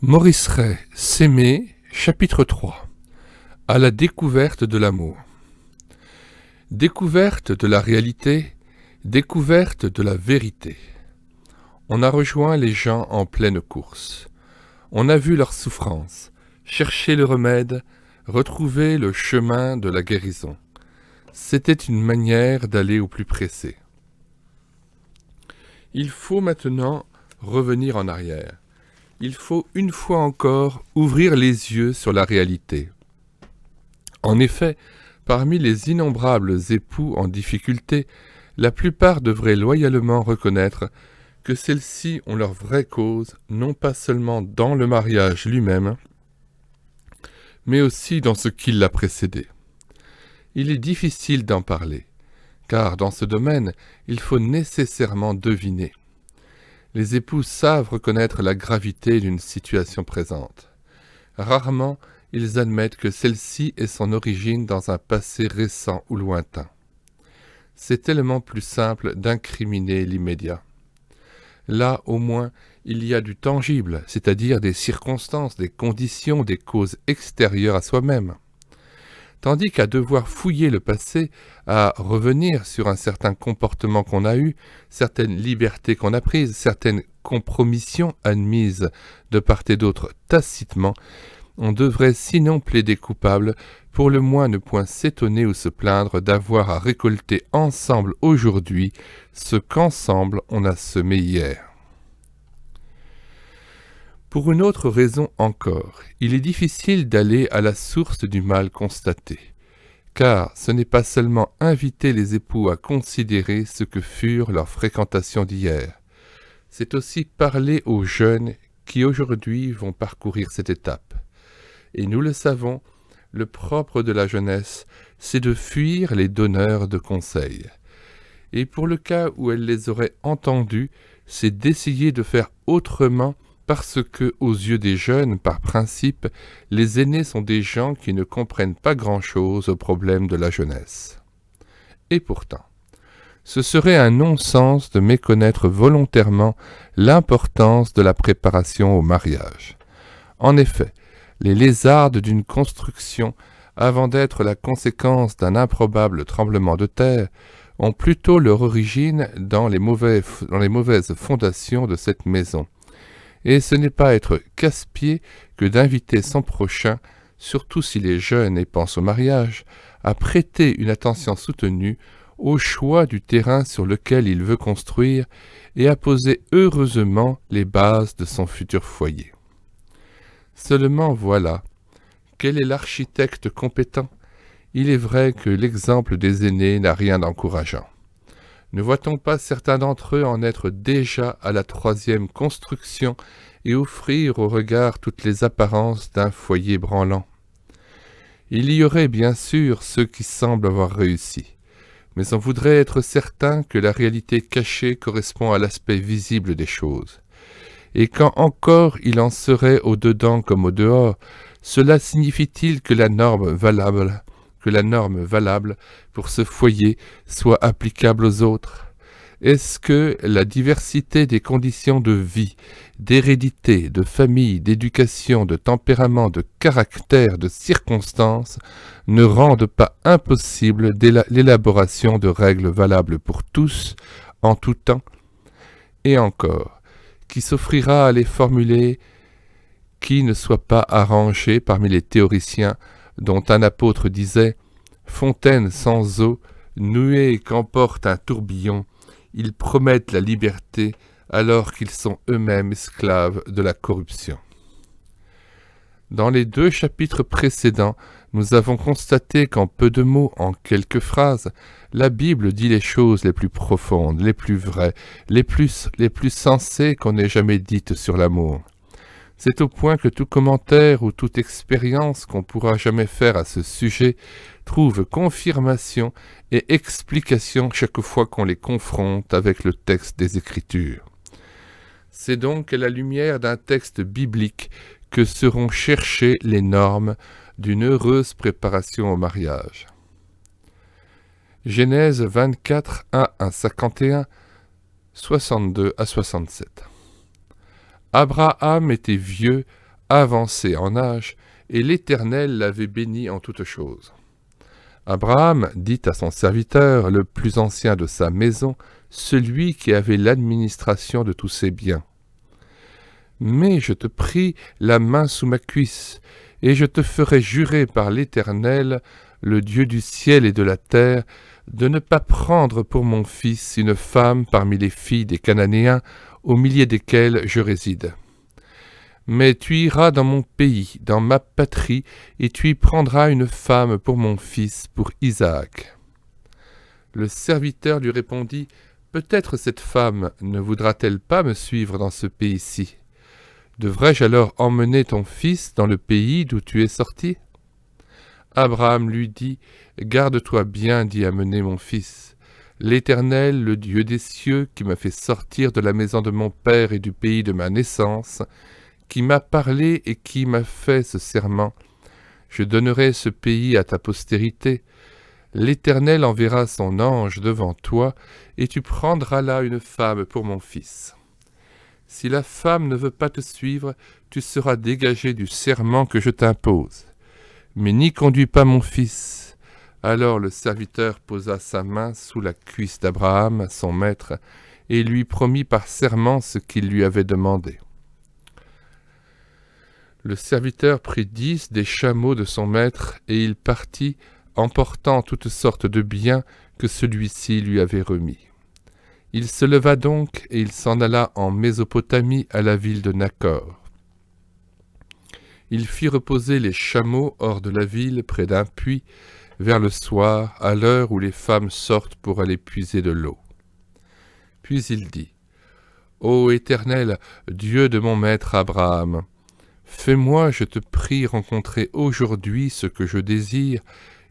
Maurice Ray, S'aimer, chapitre 3. À la découverte de l'amour. Découverte de la réalité, découverte de la vérité. On a rejoint les gens en pleine course. On a vu leur souffrance, cherché le remède, retrouvé le chemin de la guérison. C'était une manière d'aller au plus pressé. Il faut maintenant revenir en arrière. Il faut une fois encore ouvrir les yeux sur la réalité. En effet, parmi les innombrables époux en difficulté, la plupart devraient loyalement reconnaître que celles-ci ont leur vraie cause, non pas seulement dans le mariage lui-même, mais aussi dans ce qui l'a précédé. Il est difficile d'en parler, car dans ce domaine, il faut nécessairement deviner. Les époux savent reconnaître la gravité d'une situation présente. Rarement, ils admettent que celle-ci ait son origine dans un passé récent ou lointain. C'est tellement plus simple d'incriminer l'immédiat. Là, au moins, il y a du tangible, c'est-à-dire des circonstances, des conditions, des causes extérieures à soi-même. Tandis qu'à devoir fouiller le passé, à revenir sur un certain comportement qu'on a eu, certaines libertés qu'on a prises, certaines compromissions admises de part et d'autre tacitement, on devrait sinon plaider coupable, pour le moins ne point s'étonner ou se plaindre d'avoir à récolter ensemble aujourd'hui ce qu'ensemble on a semé hier. Pour une autre raison encore, il est difficile d'aller à la source du mal constaté, car ce n'est pas seulement inviter les époux à considérer ce que furent leurs fréquentations d'hier, c'est aussi parler aux jeunes qui aujourd'hui vont parcourir cette étape. Et nous le savons, le propre de la jeunesse, c'est de fuir les donneurs de conseils. Et pour le cas où elle les aurait entendus, c'est d'essayer de faire autrement parce que, aux yeux des jeunes, par principe, les aînés sont des gens qui ne comprennent pas grand-chose aux problèmes de la jeunesse. Et pourtant, ce serait un non-sens de méconnaître volontairement l'importance de la préparation au mariage. En effet, les lézardes d'une construction, avant d'être la conséquence d'un improbable tremblement de terre, ont plutôt leur origine dans les mauvaises fondations de cette maison. Et ce n'est pas être casse-pied que d'inviter son prochain, surtout s'il est jeune et pense au mariage, à prêter une attention soutenue au choix du terrain sur lequel il veut construire et à poser heureusement les bases de son futur foyer. Seulement voilà, quel est l'architecte compétent ? Il est vrai que l'exemple des aînés n'a rien d'encourageant. Ne voit-on pas certains d'entre eux en être déjà à la 3e construction et offrir au regard toutes les apparences d'un foyer branlant ? Il y aurait bien sûr ceux qui semblent avoir réussi, mais on voudrait être certain que la réalité cachée correspond à l'aspect visible des choses. Et quand encore il en serait au dedans comme au dehors, cela signifie-t-il que la norme valable pour ce foyer soit applicable aux autres? Est-ce que la diversité des conditions de vie, d'hérédité, de famille, d'éducation, de tempérament, de caractère, de circonstances ne rendent pas impossible l'élaboration de règles valables pour tous, en tout temps? Et encore, qui s'offrira à les formuler, qui ne soit pas arrangé parmi les théoriciens dont un apôtre disait « Fontaine sans eau, nuée qu'emporte un tourbillon, ils promettent la liberté alors qu'ils sont eux-mêmes esclaves de la corruption. » Dans les 2 chapitres précédents, nous avons constaté qu'en peu de mots, en quelques phrases, la Bible dit les choses les plus profondes, les plus vraies, les plus sensées qu'on ait jamais dites sur l'amour. C'est au point que tout commentaire ou toute expérience qu'on pourra jamais faire à ce sujet trouve confirmation et explication chaque fois qu'on les confronte avec le texte des Écritures. C'est donc à la lumière d'un texte biblique que seront cherchées les normes d'une heureuse préparation au mariage. Genèse 24, 1 à 51, 62 à 67. Abraham était vieux avancé en âge, et l'Éternel l'avait béni en toutes choses. Abraham dit à son serviteur, le plus ancien de sa maison, celui qui avait l'administration de tous ses biens. « Mais je te prie la main sous ma cuisse, et je te ferai jurer par l'Éternel, le Dieu du ciel et de la terre, de ne pas prendre pour mon fils une femme parmi les filles des Cananéens, au milieu desquels je réside. Mais tu iras dans mon pays, dans ma patrie, et tu y prendras une femme pour mon fils, pour Isaac. » Le serviteur lui répondit, « Peut-être cette femme ne voudra-t-elle pas me suivre dans ce pays-ci ? Devrais-je alors emmener ton fils dans le pays d'où tu es sorti ?» Abraham lui dit, « Garde-toi bien d'y amener mon fils. L'Éternel, le Dieu des cieux, qui m'a fait sortir de la maison de mon père et du pays de ma naissance, qui m'a parlé et qui m'a fait ce serment, je donnerai ce pays à ta postérité. L'Éternel enverra son ange devant toi, et tu prendras là une femme pour mon fils. Si la femme ne veut pas te suivre, tu seras dégagé du serment que je t'impose. Mais n'y conduis pas mon fils. » Alors le serviteur posa sa main sous la cuisse d'Abraham, son maître, et lui promit par serment ce qu'il lui avait demandé. Le serviteur prit 10 des chameaux de son maître, et il partit, emportant toutes sortes de biens que celui-ci lui avait remis. Il se leva donc, et il s'en alla en Mésopotamie à la ville de Nakor. Il fit reposer les chameaux hors de la ville, près d'un puits, vers le soir, à l'heure où les femmes sortent pour aller puiser de l'eau. Puis il dit, « Ô Éternel, Dieu de mon maître Abraham, fais-moi, je te prie, rencontrer aujourd'hui ce que je désire,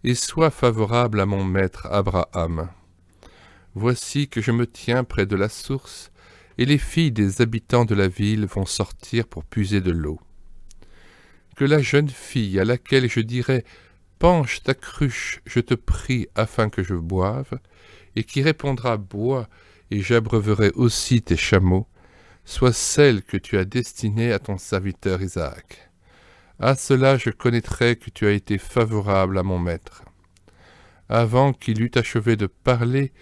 et sois favorable à mon maître Abraham. Voici que je me tiens près de la source, et les filles des habitants de la ville vont sortir pour puiser de l'eau. Que la jeune fille à laquelle je dirai « Penche ta cruche, je te prie, afin que je boive », et qui répondra « Bois, et j'abreuverai aussi tes chameaux », soit celle que tu as destinée à ton serviteur Isaac. À cela je connaîtrai que tu as été favorable à mon maître. » Avant qu'il eût achevé de parler,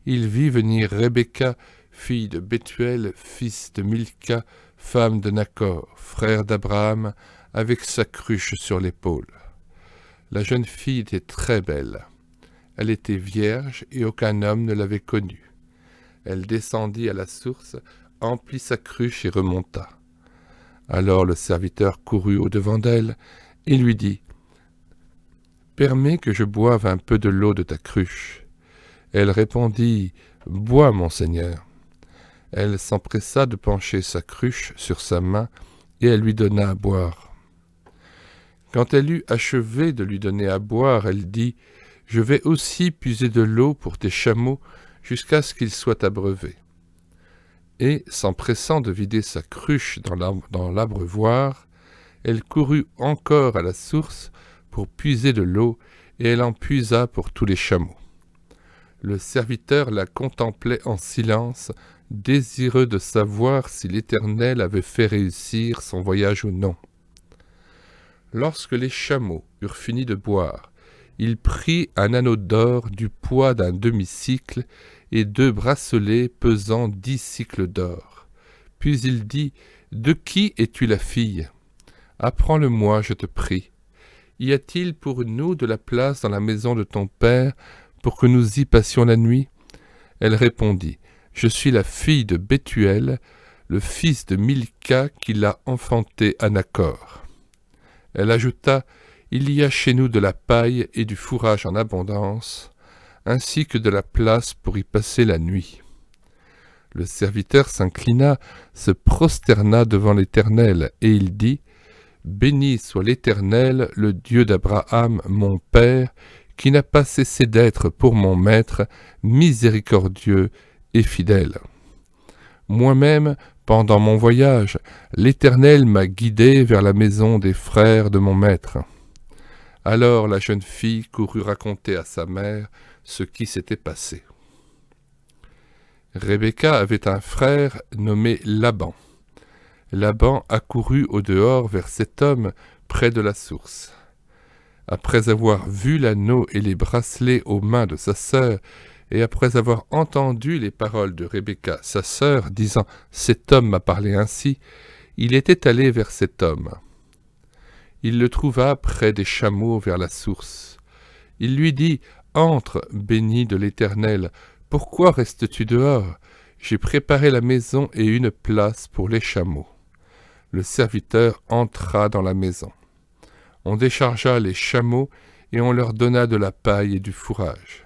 il vit venir Rebecca, fille de Bethuel, fils de Milca, femme de Nakor, frère d'Abraham, avec sa cruche sur l'épaule. La jeune fille était très belle. Elle était vierge et aucun homme ne l'avait connue. Elle descendit à la source, emplit sa cruche et remonta. Alors le serviteur courut au-devant d'elle et lui dit « Permets que je boive un peu de l'eau de ta cruche. » Elle répondit « Bois, mon Seigneur. » Elle s'empressa de pencher sa cruche sur sa main et elle lui donna à boire. Quand elle eut achevé de lui donner à boire, elle dit « Je vais aussi puiser de l'eau pour tes chameaux jusqu'à ce qu'ils soient abreuvés. » Et, s'empressant de vider sa cruche dans l'abreuvoir, elle courut encore à la source pour puiser de l'eau, et elle en puisa pour tous les chameaux. Le serviteur la contemplait en silence, désireux de savoir si l'Éternel avait fait réussir son voyage ou non. Lorsque les chameaux eurent fini de boire, il prit un anneau d'or du poids d'un demi-cycle et 2 bracelets pesant 10 cycles d'or. Puis il dit « De qui es-tu la fille ? Apprends-le-moi, je te prie. Y a-t-il pour nous de la place dans la maison de ton père pour que nous y passions la nuit ?» Elle répondit « Je suis la fille de Bethuel, le fils de Milca qui l'a enfanté à Nakor. » Elle ajouta « Il y a chez nous de la paille et du fourrage en abondance, ainsi que de la place pour y passer la nuit. » Le serviteur s'inclina, se prosterna devant l'Éternel, et il dit « Béni soit l'Éternel, le Dieu d'Abraham, mon père, qui n'a pas cessé d'être pour mon maître miséricordieux et fidèle. Moi-même, pendant mon voyage, l'Éternel m'a guidé vers la maison des frères de mon maître. » Alors la jeune fille courut raconter à sa mère ce qui s'était passé. Rebecca avait un frère nommé Laban. Laban accourut au dehors vers cet homme près de la source. Après avoir vu l'anneau et les bracelets aux mains de sa sœur, et après avoir entendu les paroles de Rebecca, sa sœur, disant « Cet homme m'a parlé ainsi », il était allé vers cet homme. Il le trouva près des chameaux vers la source. Il lui dit « Entre, béni de l'Éternel, pourquoi restes-tu dehors? J'ai préparé la maison et une place pour les chameaux. » Le serviteur entra dans la maison. On déchargea les chameaux et on leur donna de la paille et du fourrage.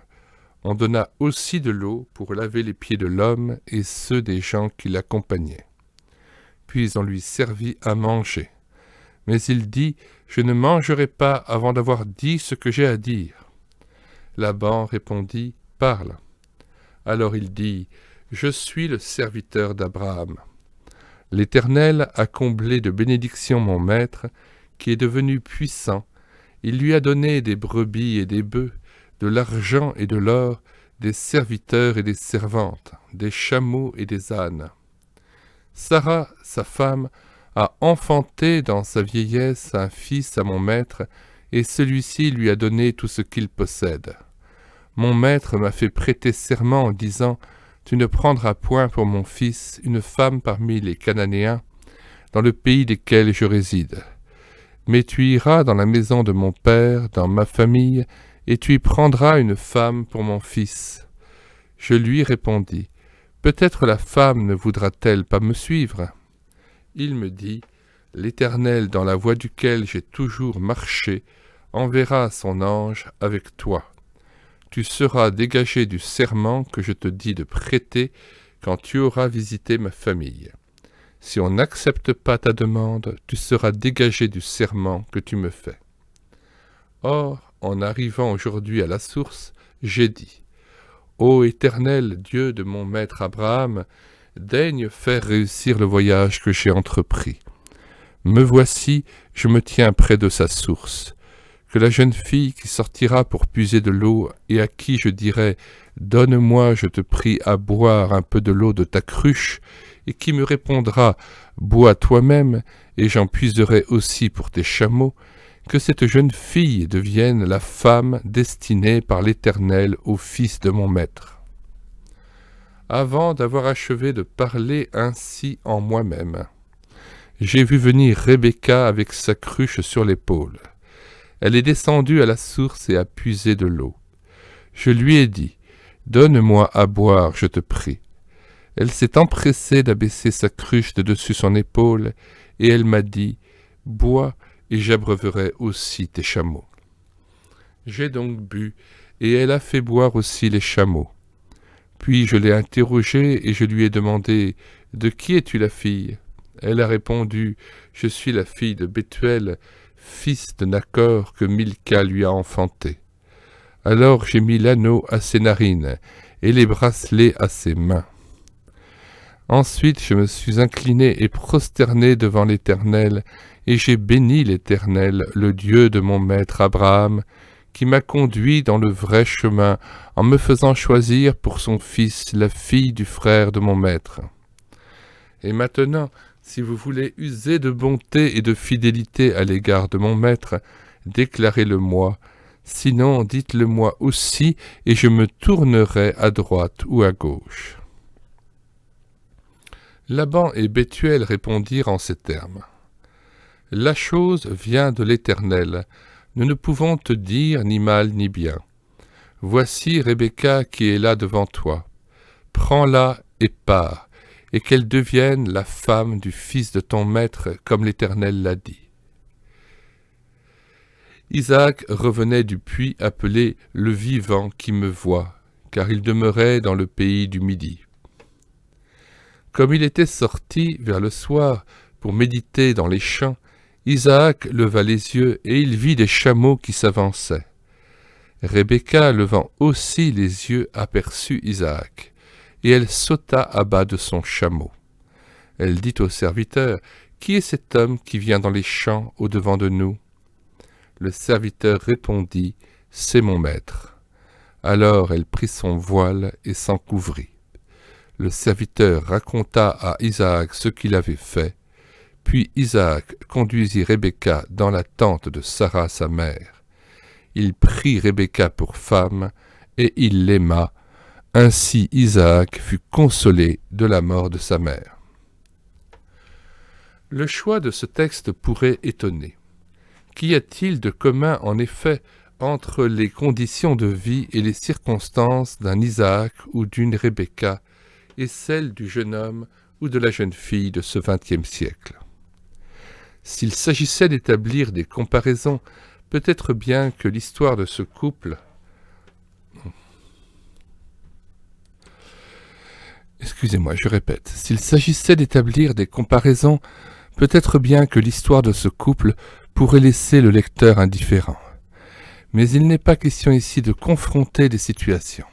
On donna aussi de l'eau pour laver les pieds de l'homme et ceux des gens qui l'accompagnaient. Puis on lui servit à manger. Mais il dit « Je ne mangerai pas avant d'avoir dit ce que j'ai à dire. » Laban répondit « Parle. » Alors il dit « Je suis le serviteur d'Abraham. L'Éternel a comblé de bénédictions mon maître, qui est devenu puissant. Il lui a donné des brebis et des bœufs, de l'argent et de l'or, des serviteurs et des servantes, des chameaux et des ânes. Sarah, sa femme, a enfanté dans sa vieillesse un fils à mon maître, et celui-ci lui a donné tout ce qu'il possède. Mon maître m'a fait prêter serment en disant « Tu ne prendras point pour mon fils une femme parmi les Cananéens, dans le pays desquels je réside. Mais tu iras dans la maison de mon père, dans ma famille, et tu y prendras une femme pour mon fils. » Je lui répondis, « Peut-être la femme ne voudra-t-elle pas me suivre ?» Il me dit, « L'Éternel, dans la voie duquel j'ai toujours marché, enverra son ange avec toi. Tu seras dégagé du serment que je te dis de prêter quand tu auras visité ma famille. Si on n'accepte pas ta demande, tu seras dégagé du serment que tu me fais. » Or, en arrivant aujourd'hui à la source, j'ai dit, « Ô Éternel, Dieu de mon maître Abraham, daigne faire réussir le voyage que j'ai entrepris. Me voici, je me tiens près de sa source. Que la jeune fille qui sortira pour puiser de l'eau et à qui je dirai « Donne-moi, je te prie, à boire un peu de l'eau de ta cruche » et qui me répondra « Bois toi-même, et j'en puiserai aussi pour tes chameaux », que cette jeune fille devienne la femme destinée par l'Éternel au fils de mon maître. » Avant d'avoir achevé de parler ainsi en moi-même, j'ai vu venir Rebecca avec sa cruche sur l'épaule. Elle est descendue à la source et a puisé de l'eau. Je lui ai dit « Donne-moi à boire, je te prie. » Elle s'est empressée d'abaisser sa cruche de dessus son épaule, et elle m'a dit « Bois, et j'abreuverai aussi tes chameaux. » J'ai donc bu, et elle a fait boire aussi les chameaux. Puis je l'ai interrogée, et je lui ai demandé « De qui es-tu la fille ?» Elle a répondu « Je suis la fille de Bethuel, fils de Nachor, que Milca lui a enfanté. » Alors j'ai mis l'anneau à ses narines, et les bracelets à ses mains. Ensuite je me suis incliné et prosterné devant l'Éternel, et j'ai béni l'Éternel, le Dieu de mon maître Abraham, qui m'a conduit dans le vrai chemin, en me faisant choisir pour son fils la fille du frère de mon maître. Et maintenant, si vous voulez user de bonté et de fidélité à l'égard de mon maître, déclarez-le-moi, sinon dites-le-moi aussi, et je me tournerai à droite ou à gauche. » Laban et Bethuel répondirent en ces termes. « La chose vient de l'Éternel, nous ne pouvons te dire ni mal ni bien. Voici Rebecca qui est là devant toi. Prends-la et pars, et qu'elle devienne la femme du fils de ton maître, comme l'Éternel l'a dit. » Isaac revenait du puits appelé le vivant qui me voit, car il demeurait dans le pays du Midi. Comme il était sorti vers le soir pour méditer dans les champs, Isaac leva les yeux et il vit des chameaux qui s'avançaient. Rebecca, levant aussi les yeux, aperçut Isaac, et elle sauta à bas de son chameau. Elle dit au serviteur, « Qui est cet homme qui vient dans les champs au-devant de nous ?» Le serviteur répondit, « C'est mon maître. » Alors elle prit son voile et s'en couvrit. Le serviteur raconta à Isaac ce qu'il avait fait. Puis Isaac conduisit Rebecca dans la tente de Sarah sa mère. Il prit Rebecca pour femme, et il l'aima. Ainsi Isaac fut consolé de la mort de sa mère. Le choix de ce texte pourrait étonner. Qu'y a-t-il de commun en effet entre les conditions de vie et les circonstances d'un Isaac ou d'une Rebecca et celles du jeune homme ou de la jeune fille de ce XXe siècle? S'il s'agissait d'établir des comparaisons, peut-être bien que l'histoire de ce couple S'il s'agissait d'établir des comparaisons, peut-être bien que l'histoire de ce couple pourrait laisser le lecteur indifférent. Mais il n'est pas question ici de confronter des situations.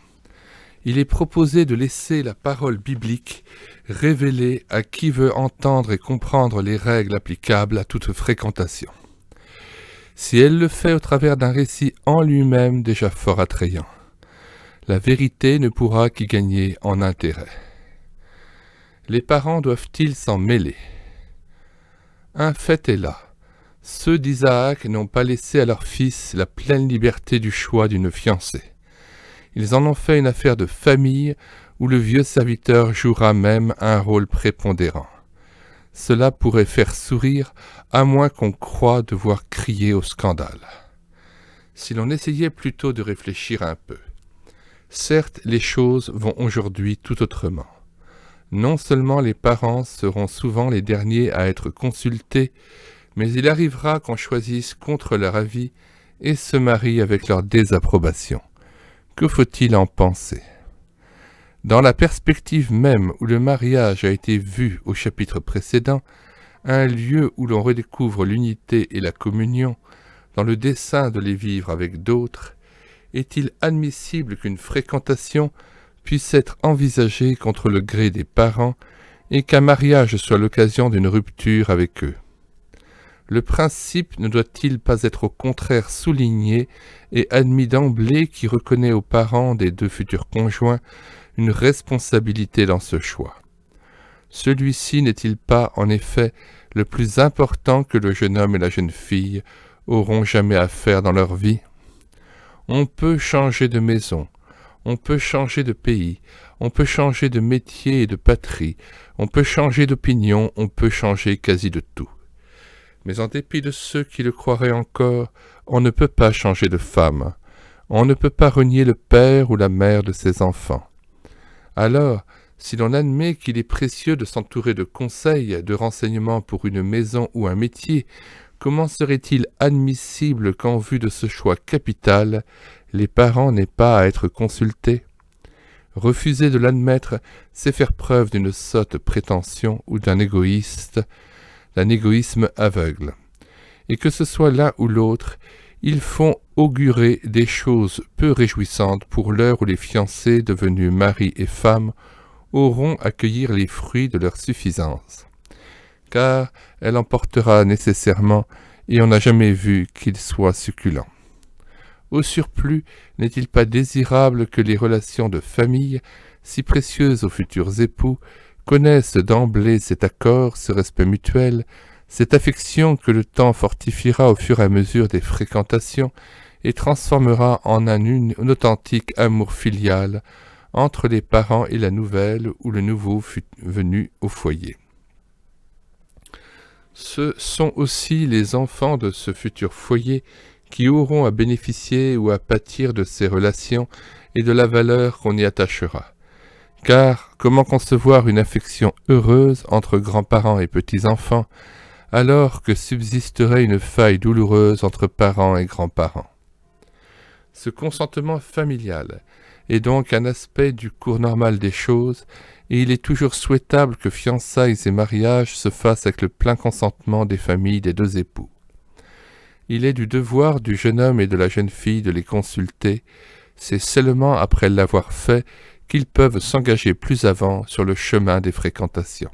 Il est proposé de laisser la parole biblique révélée à qui veut entendre et comprendre les règles applicables à toute fréquentation. Si elle le fait au travers d'un récit en lui-même déjà fort attrayant, la vérité ne pourra qu'y gagner en intérêt. Les parents doivent-ils s'en mêler? Un fait est là. Ceux d'Isaac n'ont pas laissé à leur fils la pleine liberté du choix d'une fiancée. Ils en ont fait une affaire de famille où le vieux serviteur jouera même un rôle prépondérant. Cela pourrait faire sourire, à moins qu'on croie devoir crier au scandale. Si l'on essayait plutôt de réfléchir un peu. Certes, les choses vont aujourd'hui tout autrement. Non seulement les parents seront souvent les derniers à être consultés, mais il arrivera qu'on choisisse contre leur avis et se marie avec leur désapprobation. Que faut-il en penser? Dans la perspective même où le mariage a été vu au chapitre précédent, un lieu où l'on redécouvre l'unité et la communion, dans le dessein de les vivre avec d'autres, est-il admissible qu'une fréquentation puisse être envisagée contre le gré des parents et qu'un mariage soit l'occasion d'une rupture avec eux? Le principe ne doit-il pas être au contraire souligné et admis d'emblée qui reconnaît aux parents des deux futurs conjoints une responsabilité dans ce choix? Celui-ci n'est-il pas, en effet, le plus important que le jeune homme et la jeune fille auront jamais à faire dans leur vie? On peut changer de maison, on peut changer de pays, on peut changer de métier et de patrie, on peut changer d'opinion, on peut changer quasi de tout. Mais en dépit de ceux qui le croiraient encore, on ne peut pas changer de femme, on ne peut pas renier le père ou la mère de ses enfants. Alors, si l'on admet qu'il est précieux de s'entourer de conseils, de renseignements pour une maison ou un métier, comment serait-il admissible qu'en vue de ce choix capital, les parents n'aient pas à être consultés? Refuser de l'admettre, c'est faire preuve d'une sotte prétention ou d'un égoïsme aveugle. Et que ce soit l'un ou l'autre, ils font augurer des choses peu réjouissantes pour l'heure où les fiancés, devenus mari et femme, auront à cueillir les fruits de leur suffisance. Car elle en portera nécessairement, et on n'a jamais vu qu'il soit succulent. Au surplus, n'est-il pas désirable que les relations de famille, si précieuses aux futurs époux, connaissent d'emblée cet accord, ce respect mutuel, cette affection que le temps fortifiera au fur et à mesure des fréquentations et transformera en un authentique amour filial entre les parents et la nouvelle ou le nouveau venu au foyer. Ce sont aussi les enfants de ce futur foyer qui auront à bénéficier ou à pâtir de ces relations et de la valeur qu'on y attachera. Car comment concevoir une affection heureuse entre grands-parents et petits-enfants, alors que subsisterait une faille douloureuse entre parents et grands-parents? Ce consentement familial est donc un aspect du cours normal des choses, et il est toujours souhaitable que fiançailles et mariages se fassent avec le plein consentement des familles des deux époux. Il est du devoir du jeune homme et de la jeune fille de les consulter, c'est seulement après l'avoir fait qu'ils peuvent s'engager plus avant sur le chemin des fréquentations.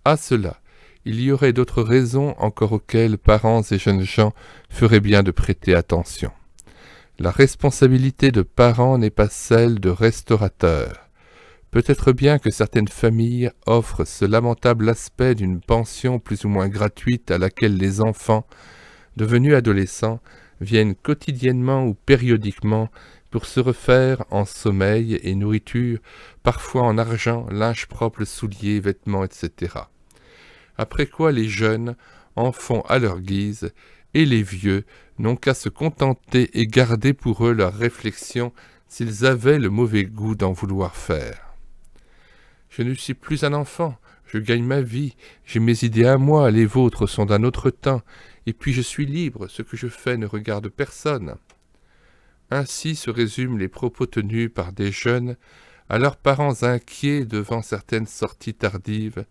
À cela, il y aurait d'autres raisons encore auxquelles parents et jeunes gens feraient bien de prêter attention. La responsabilité de parents n'est pas celle de restaurateur. Peut-être bien que certaines familles offrent ce lamentable aspect d'une pension plus ou moins gratuite à laquelle les enfants, devenus adolescents, viennent quotidiennement ou périodiquement pour se refaire en sommeil et nourriture, parfois en argent, linge propre, souliers, vêtements, etc. Après quoi les jeunes en font à leur guise, et les vieux n'ont qu'à se contenter et garder pour eux leur réflexion s'ils avaient le mauvais goût d'en vouloir faire. Je ne suis plus un enfant, je gagne ma vie, j'ai mes idées à moi, les vôtres sont d'un autre temps, et puis je suis libre, ce que je fais ne regarde personne. Ainsi se résument les propos tenus par des jeunes à leurs parents inquiets devant certaines sorties tardives,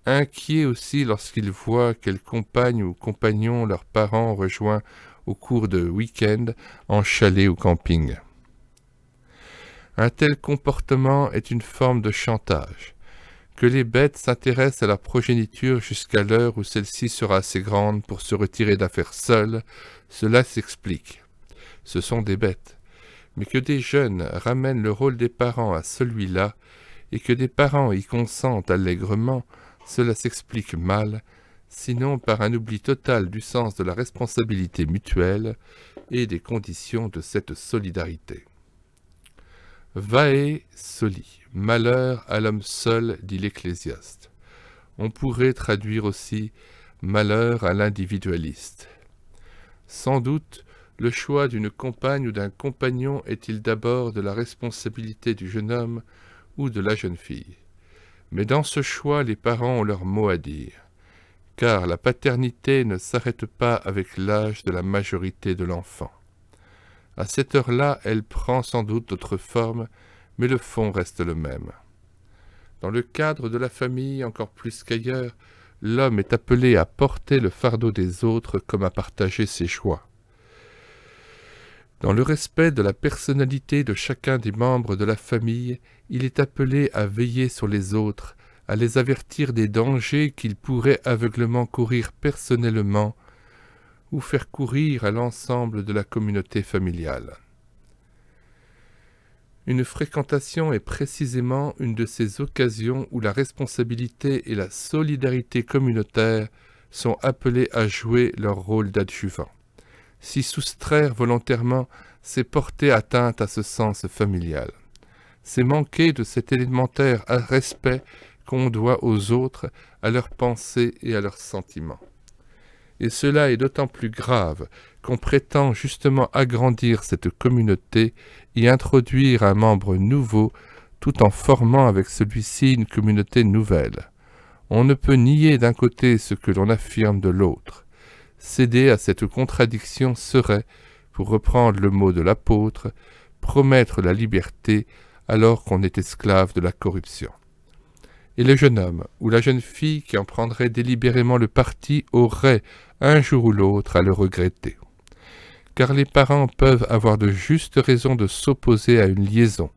inquiets aussi lorsqu'ils voient quelle compagne ou compagnon leurs parents rejoint au cours de week-end en chalet ou camping. Un tel comportement est une forme de chantage. Que les bêtes s'intéressent à leur progéniture jusqu'à l'heure où celle-ci sera assez grande pour se retirer d'affaires seules, cela s'explique. Ce sont des bêtes. Mais que des jeunes ramènent le rôle des parents à celui-là, et que des parents y consentent allègrement, cela s'explique mal, sinon par un oubli total du sens de la responsabilité mutuelle et des conditions de cette solidarité. Vae soli, malheur à l'homme seul, dit l'Ecclésiaste. On pourrait traduire aussi malheur à l'individualiste. Sans doute, le choix d'une compagne ou d'un compagnon est-il d'abord de la responsabilité du jeune homme ou de la jeune fille. Mais dans ce choix, les parents ont leur mot à dire, car la paternité ne s'arrête pas avec l'âge de la majorité de l'enfant. À cette heure-là, elle prend sans doute d'autres formes, mais le fond reste le même. Dans le cadre de la famille, encore plus qu'ailleurs, l'homme est appelé à porter le fardeau des autres comme à partager ses choix. Dans le respect de la personnalité de chacun des membres de la famille, il est appelé à veiller sur les autres, à les avertir des dangers qu'ils pourraient aveuglément courir personnellement ou faire courir à l'ensemble de la communauté familiale. Une fréquentation est précisément une de ces occasions où la responsabilité et la solidarité communautaire sont appelées à jouer leur rôle d'adjuvant. S'y soustraire volontairement, c'est porter atteinte à ce sens familial. C'est manquer de cet élémentaire respect qu'on doit aux autres, à leurs pensées et à leurs sentiments. Et cela est d'autant plus grave qu'on prétend justement agrandir cette communauté et introduire un membre nouveau tout en formant avec celui-ci une communauté nouvelle. On ne peut nier d'un côté ce que l'on affirme de l'autre. Céder à cette contradiction serait, pour reprendre le mot de l'apôtre, promettre la liberté alors qu'on est esclave de la corruption. Et le jeune homme ou la jeune fille qui en prendrait délibérément le parti aurait, un jour ou l'autre, à le regretter. Car les parents peuvent avoir de justes raisons de s'opposer à une liaison.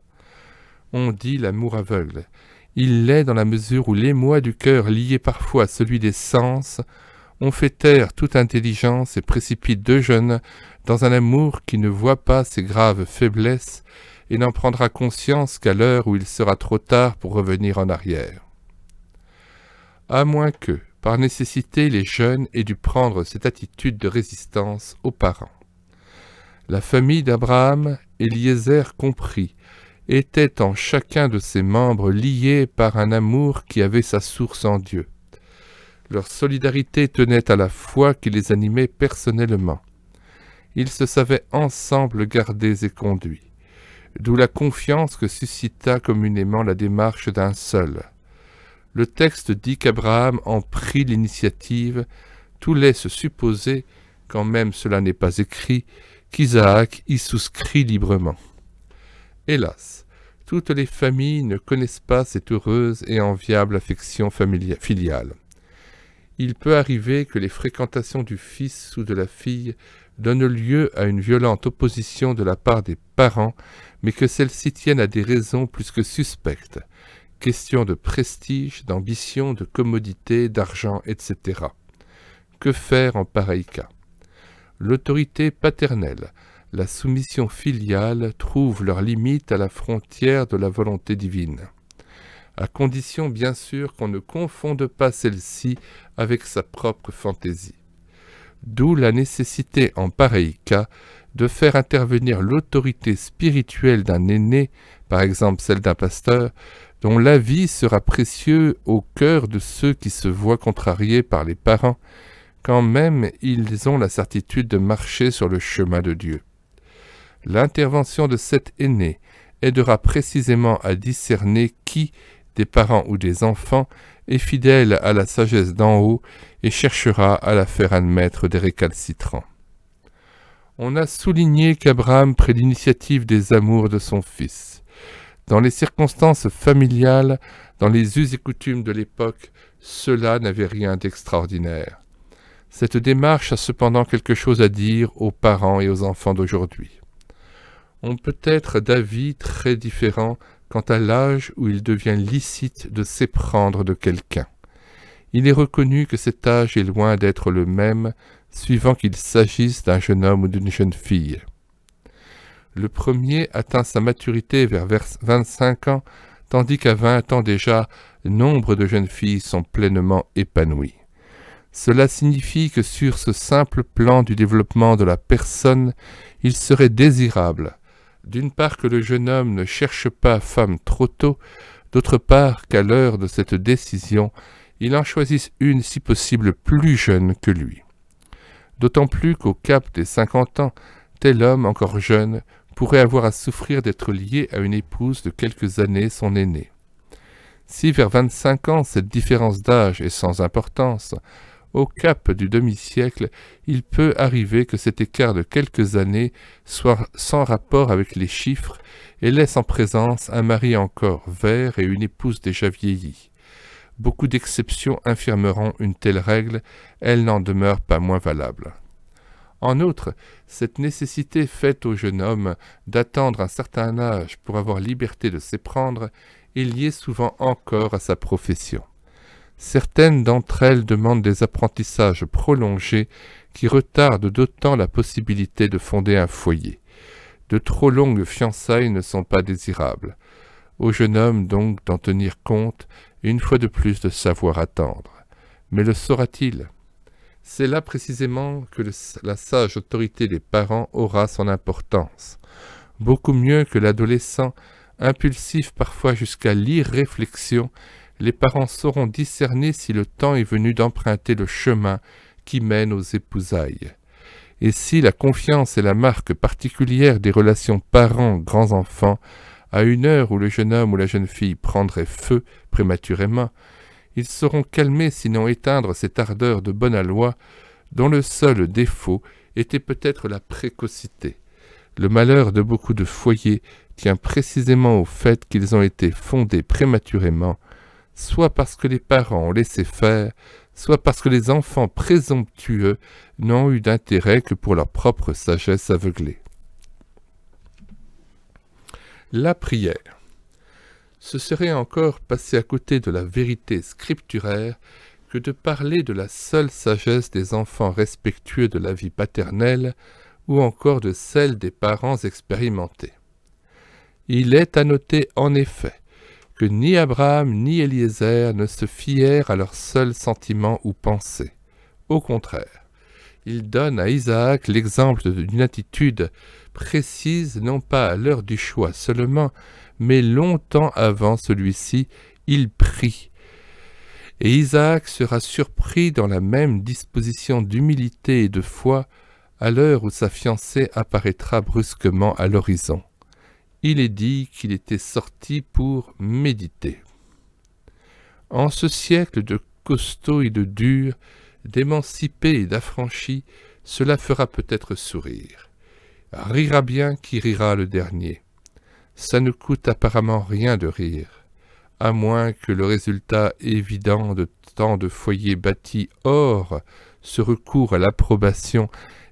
On dit l'amour aveugle. Il l'est dans la mesure où l'émoi du cœur lié parfois à celui des sens ont fait taire toute intelligence et précipite deux jeunes dans un amour qui ne voit pas ses graves faiblesses et n'en prendra conscience qu'à l'heure où il sera trop tard pour revenir en arrière. À moins que, par nécessité, les jeunes aient dû prendre cette attitude de résistance aux parents. La famille d'Abraham, Eliezer compris, était en chacun de ses membres liée par un amour qui avait sa source en Dieu. Leur solidarité tenait à la foi qui les animait personnellement. Ils se savaient ensemble gardés et conduits, d'où la confiance que suscita communément la démarche d'un seul. Le texte dit qu'Abraham en prit l'initiative, tout laisse supposer, quand même cela n'est pas écrit, qu'Isaac y souscrit librement. Hélas, toutes les familles ne connaissent pas cette heureuse et enviable affection filiale. Il peut arriver que les fréquentations du fils ou de la fille donnent lieu à une violente opposition de la part des parents, mais que celles-ci tiennent à des raisons plus que suspectes, question de prestige, d'ambition, de commodité, d'argent, etc. Que faire en pareil cas? L'autorité paternelle, la soumission filiale trouvent leurs limites à la frontière de la volonté divine. à condition bien sûr qu'on ne confonde pas celle-ci avec sa propre fantaisie. D'où la nécessité en pareil cas de faire intervenir l'autorité spirituelle d'un aîné, par exemple celle d'un pasteur, dont l'avis sera précieux au cœur de ceux qui se voient contrariés par les parents, quand même ils ont la certitude de marcher sur le chemin de Dieu. L'intervention de cet aîné aidera précisément à discerner qui, des parents ou des enfants, est fidèle à la sagesse d'en haut et cherchera à la faire admettre des récalcitrants. On a souligné qu'Abraham prit l'initiative des amours de son fils. Dans les circonstances familiales, dans les us et coutumes de l'époque, cela n'avait rien d'extraordinaire. Cette démarche a cependant quelque chose à dire aux parents et aux enfants d'aujourd'hui. On peut être d'avis très différents quant à l'âge où il devient licite de s'éprendre de quelqu'un. Il est reconnu que cet âge est loin d'être le même, suivant qu'il s'agisse d'un jeune homme ou d'une jeune fille. Le premier atteint sa maturité vers 25 ans, tandis qu'à 20 ans déjà, nombre de jeunes filles sont pleinement épanouies. Cela signifie que sur ce simple plan du développement de la personne, il serait désirable, d'une part que le jeune homme ne cherche pas femme trop tôt, d'autre part qu'à l'heure de cette décision, il en choisisse une si possible plus jeune que lui. D'autant plus qu'au cap des 50 ans, tel homme encore jeune pourrait avoir à souffrir d'être lié à une épouse de quelques années son aînée. Si vers 25 ans cette différence d'âge est sans importance, au cap du demi-siècle, il peut arriver que cet écart de quelques années soit sans rapport avec les chiffres et laisse en présence un mari encore vert et une épouse déjà vieillie. Beaucoup d'exceptions infirmeront une telle règle, elle n'en demeure pas moins valable. En outre, cette nécessité faite au jeune homme d'attendre un certain âge pour avoir liberté de s'éprendre est liée souvent encore à sa profession. Certaines d'entre elles demandent des apprentissages prolongés qui retardent d'autant la possibilité de fonder un foyer. De trop longues fiançailles ne sont pas désirables. Au jeune homme donc d'en tenir compte et une fois de plus de savoir attendre. Mais le saura-t-il ? C'est là précisément que la sage autorité des parents aura son importance. Beaucoup mieux que l'adolescent, impulsif parfois jusqu'à l'irréflexion, les parents sauront discerner si le temps est venu d'emprunter le chemin qui mène aux épousailles. Et si la confiance est la marque particulière des relations parents-grands-enfants, à une heure où le jeune homme ou la jeune fille prendrait feu prématurément, ils sauront calmer sinon éteindre cette ardeur de bonne aloi dont le seul défaut était peut-être la précocité. Le malheur de beaucoup de foyers tient précisément au fait qu'ils ont été fondés prématurément, soit parce que les parents ont laissé faire, soit parce que les enfants présomptueux n'ont eu d'intérêt que pour leur propre sagesse aveuglée. La prière. Ce serait encore passer à côté de la vérité scripturaire que de parler de la seule sagesse des enfants respectueux de la vie paternelle ou encore de celle des parents expérimentés. Il est à noter en effet que ni Abraham ni Eliezer ne se fièrent à leurs seuls sentiments ou pensées. Au contraire, ils donnent à Isaac l'exemple d'une attitude précise non pas à l'heure du choix seulement, mais longtemps avant celui-ci, il prie. Et Isaac sera surpris dans la même disposition d'humilité et de foi à l'heure où sa fiancée apparaîtra brusquement à l'horizon. Il est dit qu'il était sorti pour méditer. En ce siècle de costauds et de durs, d'émancipés et d'affranchis, cela fera peut-être sourire. Rira bien qui rira le dernier. Ça ne coûte apparemment rien de rire, à moins que le résultat évident de tant de foyers bâtis hors ce recours à l'approbation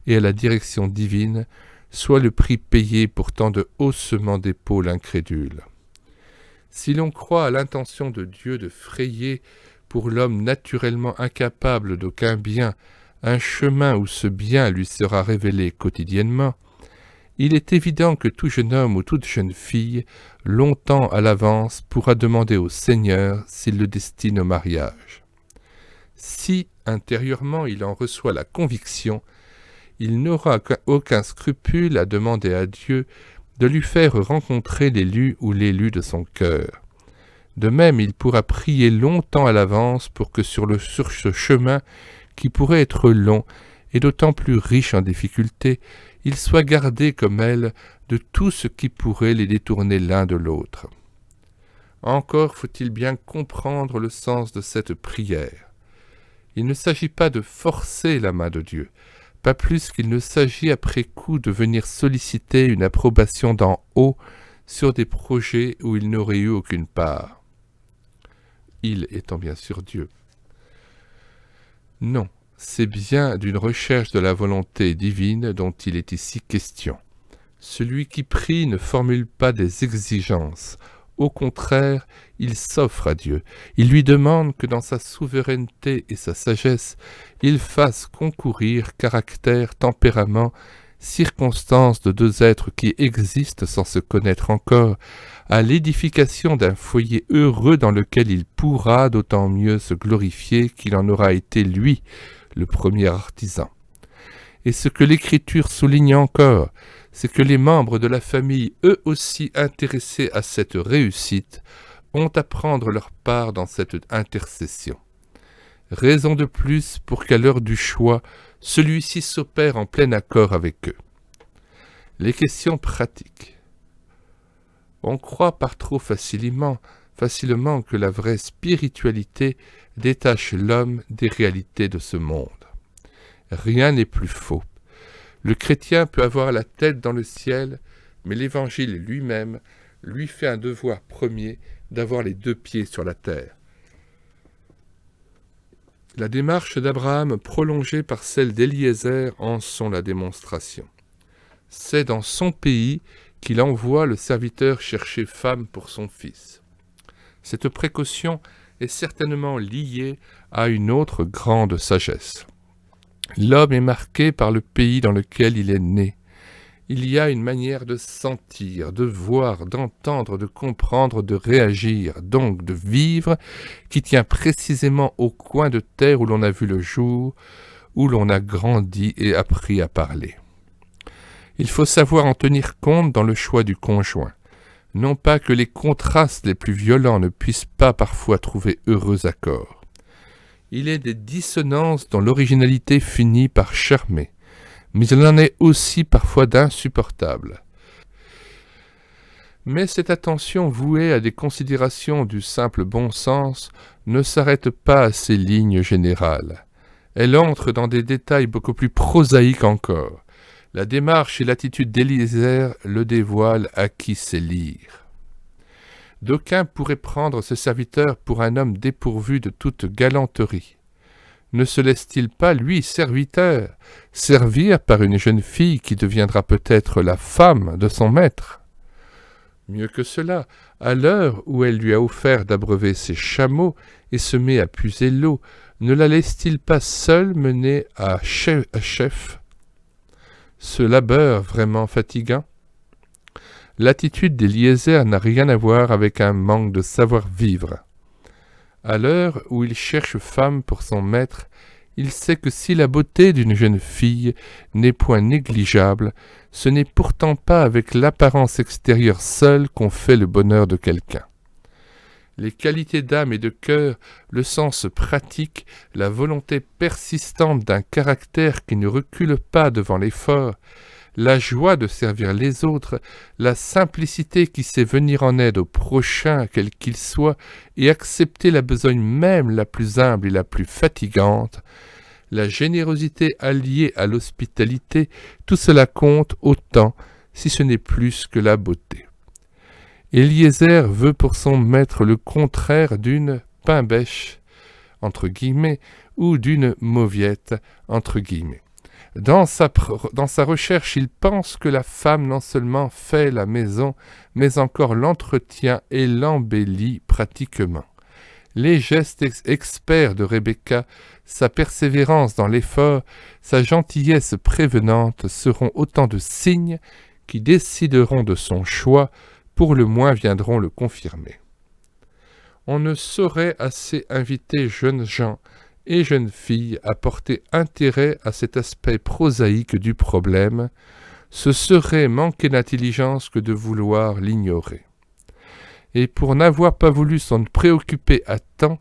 et à la direction divine, soit le prix payé pour tant de haussement d'épaules incrédules. Si l'on croit à l'intention de Dieu de frayer pour l'homme naturellement incapable d'aucun bien un chemin où ce bien lui sera révélé quotidiennement, il est évident que tout jeune homme ou toute jeune fille, longtemps à l'avance, pourra demander au Seigneur s'il le destine au mariage. Si, intérieurement, il en reçoit la conviction, il n'aura aucun scrupule à demander à Dieu de lui faire rencontrer l'élu ou l'élue de son cœur. De même, il pourra prier longtemps à l'avance pour que sur ce chemin, qui pourrait être long et d'autant plus riche en difficultés, il soit gardé comme elle de tout ce qui pourrait les détourner l'un de l'autre. Encore faut-il bien comprendre le sens de cette prière. Il ne s'agit pas de forcer la main de Dieu, pas plus qu'il ne s'agit après coup de venir solliciter une approbation d'en haut sur des projets où il n'aurait eu aucune part. Il étant bien sûr Dieu. Non, c'est bien d'une recherche de la volonté divine dont il est ici question. Celui qui prie ne formule pas des exigences. Au contraire, il s'offre à Dieu. Il lui demande que dans sa souveraineté et sa sagesse, il fasse concourir caractère, tempérament, circonstances de deux êtres qui existent sans se connaître encore, à l'édification d'un foyer heureux dans lequel il pourra d'autant mieux se glorifier qu'il en aura été lui, le premier artisan. Et ce que l'Écriture souligne encore, c'est que les membres de la famille, eux aussi intéressés à cette réussite, ont à prendre leur part dans cette intercession. Raison de plus pour qu'à l'heure du choix, celui-ci s'opère en plein accord avec eux. Les questions pratiques. On croit par trop facilement que la vraie spiritualité détache l'homme des réalités de ce monde. Rien n'est plus faux. Le chrétien peut avoir la tête dans le ciel, mais l'Évangile lui-même lui fait un devoir premier d'avoir les deux pieds sur la terre. La démarche d'Abraham, prolongée par celle d'Éliézer, en sont la démonstration. C'est dans son pays qu'il envoie le serviteur chercher femme pour son fils. Cette précaution est certainement liée à une autre grande sagesse. L'homme est marqué par le pays dans lequel il est né. Il y a une manière de sentir, de voir, d'entendre, de comprendre, de réagir, donc de vivre, qui tient précisément au coin de terre où l'on a vu le jour, où l'on a grandi et appris à parler. Il faut savoir en tenir compte dans le choix du conjoint. Non pas que les contrastes les plus violents ne puissent pas parfois trouver heureux accord. Il est des dissonances dont l'originalité finit par charmer, mais il en est aussi parfois d'insupportables. Mais cette attention vouée à des considérations du simple bon sens ne s'arrête pas à ces lignes générales. Elle entre dans des détails beaucoup plus prosaïques encore. La démarche et l'attitude d'Éliézer le dévoilent à qui sait lire. D'aucuns pourraient prendre ce serviteur pour un homme dépourvu de toute galanterie. Ne se laisse-t-il pas, lui, serviteur, servir par une jeune fille qui deviendra peut-être la femme de son maître? Mieux que cela, à l'heure où elle lui a offert d'abreuver ses chameaux et se met à puiser l'eau, ne la laisse-t-il pas seule mener à chef ce labeur vraiment fatigant? L'attitude d'Éliézer n'a rien à voir avec un manque de savoir-vivre. À l'heure où il cherche femme pour son maître, il sait que si la beauté d'une jeune fille n'est point négligeable, ce n'est pourtant pas avec l'apparence extérieure seule qu'on fait le bonheur de quelqu'un. Les qualités d'âme et de cœur, le sens pratique, la volonté persistante d'un caractère qui ne recule pas devant l'effort, la joie de servir les autres, la simplicité qui sait venir en aide au prochain, quel qu'il soit, et accepter la besogne même la plus humble et la plus fatigante, la générosité alliée à l'hospitalité, tout cela compte autant, si ce n'est plus que la beauté. Éliézer veut pour son maître le contraire d'une pain-bêche, entre guillemets, ou d'une mauviette, entre guillemets. Dans sa recherche, il pense que la femme non seulement fait la maison, mais encore l'entretient et l'embellit pratiquement. Les gestes experts de Rebecca, sa persévérance dans l'effort, sa gentillesse prévenante seront autant de signes qui décideront de son choix, pour le moins viendront le confirmer. On ne saurait assez inviter jeunes gens et jeunes filles à porter intérêt à cet aspect prosaïque du problème. Ce serait manquer d'intelligence que de vouloir l'ignorer. Et pour n'avoir pas voulu s'en préoccuper à temps,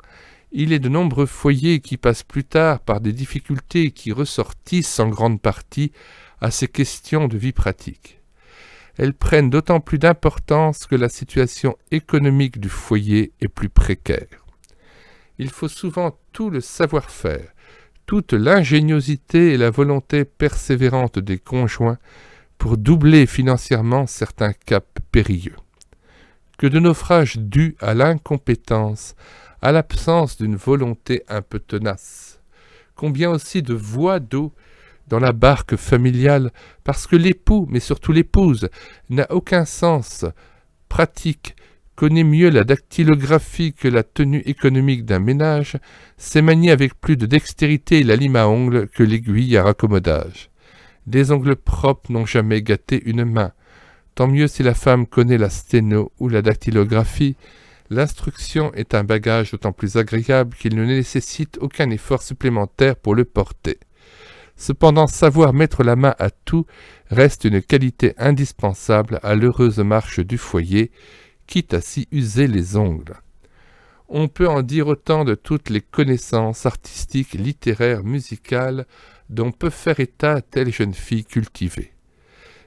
il est de nombreux foyers qui passent plus tard par des difficultés qui ressortissent en grande partie à ces questions de vie pratique. Elles prennent d'autant plus d'importance que la situation économique du foyer est plus précaire. Il faut souvent tout le savoir-faire, toute l'ingéniosité et la volonté persévérante des conjoints pour doubler financièrement certains caps périlleux. Que de naufrages dus à l'incompétence, à l'absence d'une volonté un peu tenace. Combien aussi de voies d'eau dans la barque familiale, parce que l'époux, mais surtout l'épouse, n'a aucun sens pratique, connaît mieux la dactylographie que la tenue économique d'un ménage, sait manier avec plus de dextérité la lime à ongles que l'aiguille à raccommodage. Des ongles propres n'ont jamais gâté une main. Tant mieux si la femme connaît la sténo ou la dactylographie. L'instruction est un bagage d'autant plus agréable qu'il ne nécessite aucun effort supplémentaire pour le porter. Cependant, savoir mettre la main à tout reste une qualité indispensable à l'heureuse marche du foyer, quitte à s'y user les ongles. On peut en dire autant de toutes les connaissances artistiques, littéraires, musicales, dont peut faire état telle jeune fille cultivée.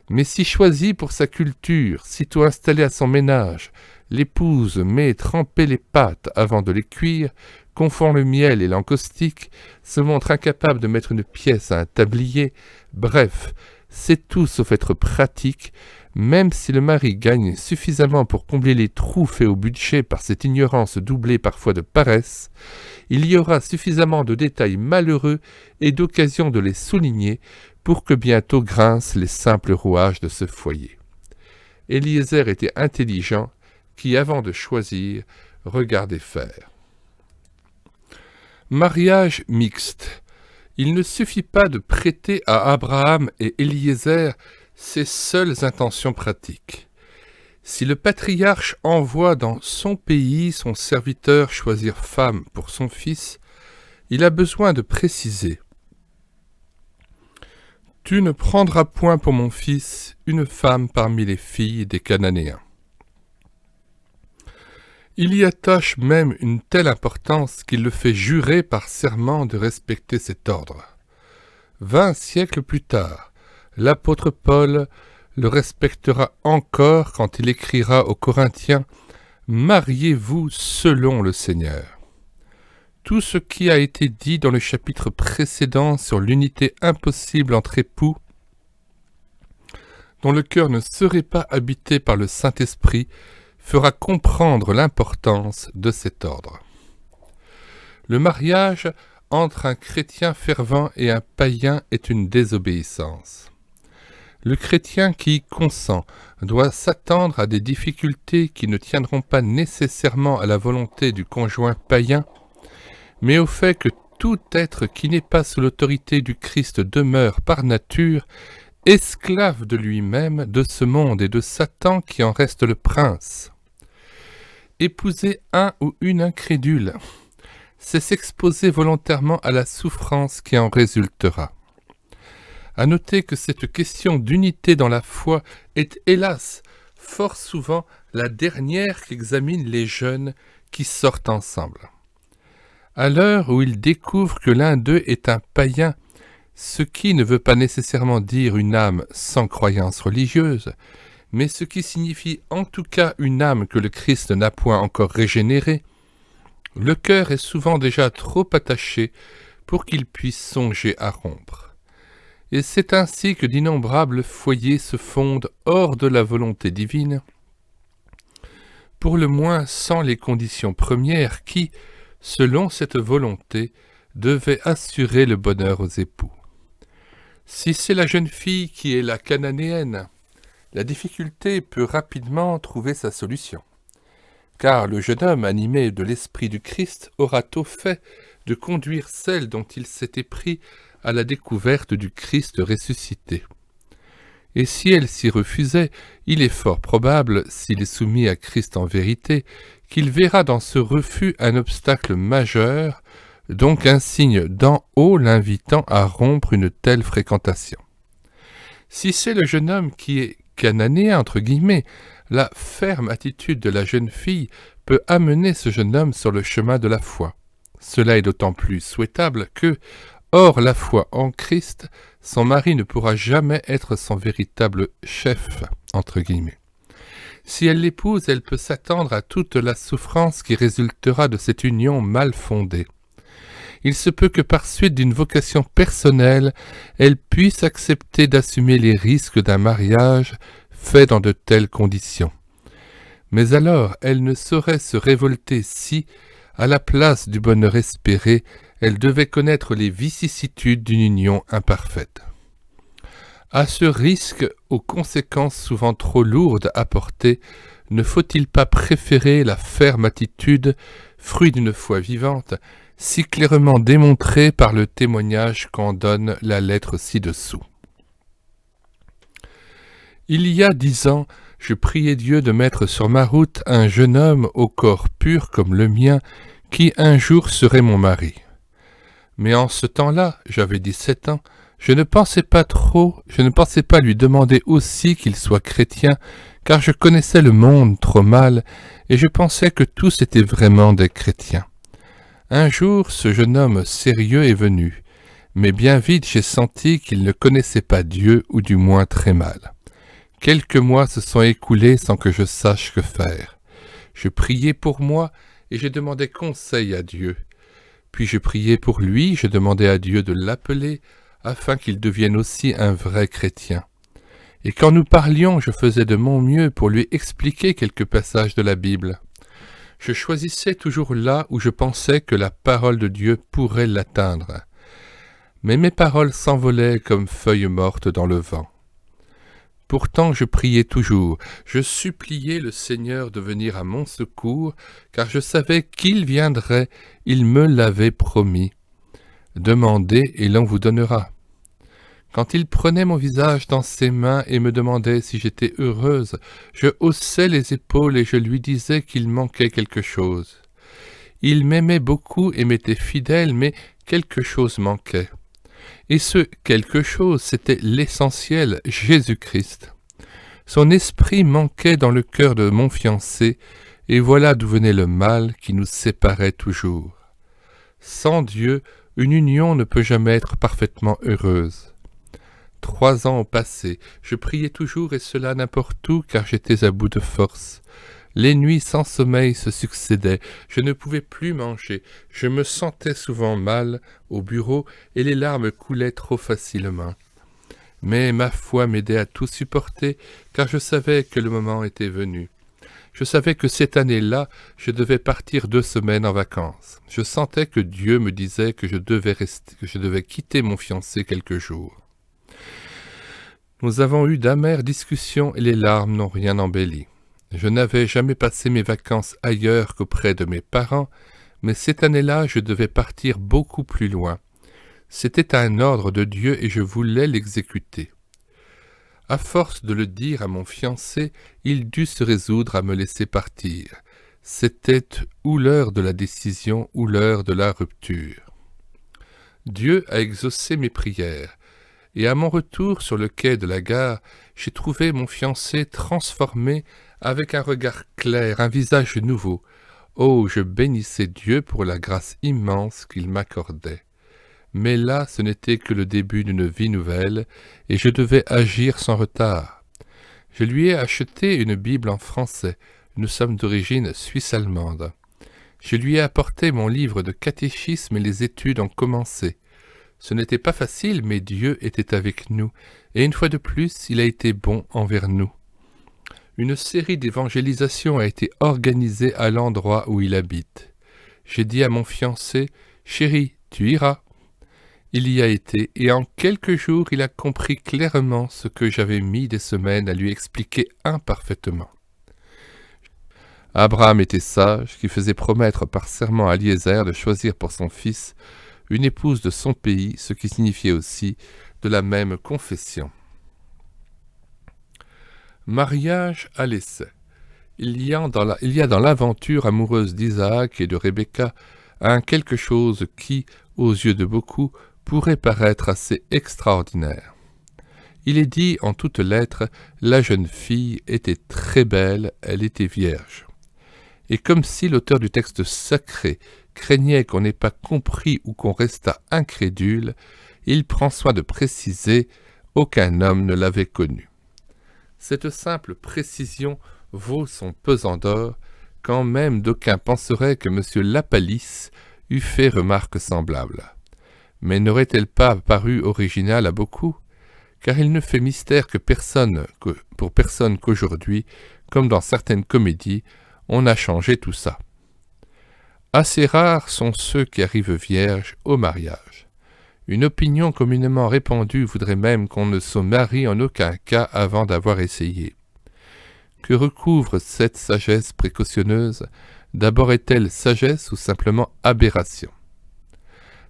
Mais si choisie pour sa culture, sitôt installée à son ménage, l'épouse met tremper les pâtes avant de les cuire, confond le miel et l'encaustique, se montre incapable de mettre une pièce à un tablier, bref, c'est tout sauf être pratique, même si le mari gagne suffisamment pour combler les trous faits au budget par cette ignorance doublée parfois de paresse, il y aura suffisamment de détails malheureux et d'occasions de les souligner pour que bientôt grincent les simples rouages de ce foyer. Eliezer était intelligent, qui, avant de choisir, regardait faire. Mariage mixte. Il ne suffit pas de prêter à Abraham et Eliezer ses seules intentions pratiques. Si le patriarche envoie dans son pays son serviteur choisir femme pour son fils, il a besoin de préciser « Tu ne prendras point pour mon fils une femme parmi les filles des Cananéens. » Il y attache même une telle importance qu'il le fait jurer par serment de respecter cet ordre. 20 siècles plus tard, l'apôtre Paul le respectera encore quand il écrira aux Corinthiens « Mariez-vous selon le Seigneur ». Tout ce qui a été dit dans le chapitre précédent sur l'unité impossible entre époux, dont le cœur ne serait pas habité par le Saint-Esprit, fera comprendre l'importance de cet ordre. Le mariage entre un chrétien fervent et un païen est une désobéissance. Le chrétien qui y consent doit s'attendre à des difficultés qui ne tiendront pas nécessairement à la volonté du conjoint païen, mais au fait que tout être qui n'est pas sous l'autorité du Christ demeure par nature esclave de lui-même, de ce monde et de Satan qui en reste le prince. Épouser un ou une incrédule, c'est s'exposer volontairement à la souffrance qui en résultera. À noter que cette question d'unité dans la foi est, hélas, fort souvent la dernière qu'examinent les jeunes qui sortent ensemble. À l'heure où ils découvrent que l'un d'eux est un païen, ce qui ne veut pas nécessairement dire une âme sans croyance religieuse, mais ce qui signifie en tout cas une âme que le Christ n'a point encore régénérée, le cœur est souvent déjà trop attaché pour qu'il puisse songer à rompre. Et c'est ainsi que d'innombrables foyers se fondent hors de la volonté divine, pour le moins sans les conditions premières qui, selon cette volonté, devaient assurer le bonheur aux époux. Si c'est la jeune fille qui est la cananéenne, la difficulté peut rapidement trouver sa solution, car le jeune homme animé de l'esprit du Christ aura tôt fait de conduire celle dont il s'était pris à la découverte du Christ ressuscité. et si elle s'y refusait, il est fort probable, s'il est soumis à Christ en vérité, qu'il verra dans ce refus un obstacle majeur, donc un signe d'en haut l'invitant à rompre une telle fréquentation. Si c'est le jeune homme qui est cananéen, entre guillemets, la ferme attitude de la jeune fille peut amener ce jeune homme sur le chemin de la foi. Cela est d'autant plus souhaitable que, hors la foi en Christ, son mari ne pourra jamais être son véritable chef, entre guillemets. Si elle l'épouse, elle peut s'attendre à toute la souffrance qui résultera de cette union mal fondée. Il se peut que par suite d'une vocation personnelle, elle puisse accepter d'assumer les risques d'un mariage fait dans de telles conditions. Mais alors, elle ne saurait se révolter si, à la place du bonheur espéré, elle devait connaître les vicissitudes d'une union imparfaite. À ce risque, aux conséquences souvent trop lourdes à porter, ne faut-il pas préférer la ferme attitude, fruit d'une foi vivante, si clairement démontrée par le témoignage qu'en donne la lettre ci-dessous. Il y a 10 ans, je priais Dieu de mettre sur ma route un jeune homme au corps pur comme le mien, qui un jour serait mon mari. Mais en ce temps-là, j'avais 17 ans, je ne pensais pas lui demander aussi qu'il soit chrétien, car je connaissais le monde trop mal, et je pensais que tous étaient vraiment des chrétiens. Un jour, ce jeune homme sérieux est venu, mais bien vite j'ai senti qu'il ne connaissait pas Dieu, ou du moins très mal. Quelques mois se sont écoulés sans que je sache que faire. Je priais pour moi, et je demandais conseil à Dieu. Puis je priais pour lui, je demandais à Dieu de l'appeler, afin qu'il devienne aussi un vrai chrétien. Et quand nous parlions, je faisais de mon mieux pour lui expliquer quelques passages de la Bible. Je choisissais toujours là où je pensais que la parole de Dieu pourrait l'atteindre. Mais mes paroles s'envolaient comme feuilles mortes dans le vent. Pourtant je priais toujours, je suppliais le Seigneur de venir à mon secours, car je savais qu'il viendrait, il me l'avait promis. Demandez et l'on vous donnera. Quand il prenait mon visage dans ses mains et me demandait si j'étais heureuse, je haussais les épaules et je lui disais qu'il manquait quelque chose. Il m'aimait beaucoup et m'était fidèle, mais quelque chose manquait. Et ce quelque chose, c'était l'essentiel, Jésus-Christ. Son esprit manquait dans le cœur de mon fiancé, et voilà d'où venait le mal qui nous séparait toujours. Sans Dieu, une union ne peut jamais être parfaitement heureuse. 3 ans ont passé, je priais toujours et cela n'importe où car j'étais à bout de force. Les nuits sans sommeil se succédaient, je ne pouvais plus manger, je me sentais souvent mal au bureau et les larmes coulaient trop facilement. Mais ma foi m'aidait à tout supporter car je savais que le moment était venu. Je savais que cette année-là, je devais partir 2 semaines en vacances. Je sentais que Dieu me disait que je devais quitter mon fiancé quelques jours. Nous avons eu d'amères discussions et les larmes n'ont rien embelli. Je n'avais jamais passé mes vacances ailleurs qu'auprès de mes parents, mais cette année-là, je devais partir beaucoup plus loin. C'était un ordre de Dieu et je voulais l'exécuter. À force de le dire à mon fiancé, il dut se résoudre à me laisser partir. C'était ou l'heure de la décision ou l'heure de la rupture. Dieu a exaucé mes prières, et à mon retour sur le quai de la gare, j'ai trouvé mon fiancé transformé avec un regard clair, un visage nouveau. Oh, je bénissais Dieu pour la grâce immense qu'il m'accordait. Mais là, ce n'était que le début d'une vie nouvelle, et je devais agir sans retard. Je lui ai acheté une Bible en français, nous sommes d'origine suisse-allemande. Je lui ai apporté mon livre de catéchisme et les études ont commencé. Ce n'était pas facile, mais Dieu était avec nous, et une fois de plus, il a été bon envers nous. Une série d'évangélisations a été organisée à l'endroit où il habite. J'ai dit à mon fiancé, « Chérie, tu iras ». Il y a été, et en quelques jours, il a compris clairement ce que j'avais mis des semaines à lui expliquer imparfaitement. Abraham était sage, qui faisait promettre par serment à Eliezer de choisir pour son fils une épouse de son pays, ce qui signifiait aussi de la même confession. Mariage à l'essai. Il y a dans l'aventure amoureuse d'Isaac et de Rebecca quelque chose qui, aux yeux de beaucoup, pourrait paraître assez extraordinaire. Il est dit en toutes lettres, la jeune fille était très belle, elle était vierge. Et comme si l'auteur du texte sacré craignait qu'on n'ait pas compris ou qu'on restât incrédule, il prend soin de préciser « aucun homme ne l'avait connue ». Cette simple précision vaut son pesant d'or, quand même d'aucuns penseraient que M. Lapalisse eût fait remarque semblable. Mais n'aurait-elle pas paru originale à beaucoup ? Car il ne fait mystère pour personne qu'aujourd'hui, comme dans certaines comédies, on a changé tout ça. Assez rares sont ceux qui arrivent vierges au mariage. Une opinion communément répandue voudrait même qu'on ne se marie en aucun cas avant d'avoir essayé. Que recouvre cette sagesse précautionneuse ? D'abord est-elle sagesse ou simplement aberration ?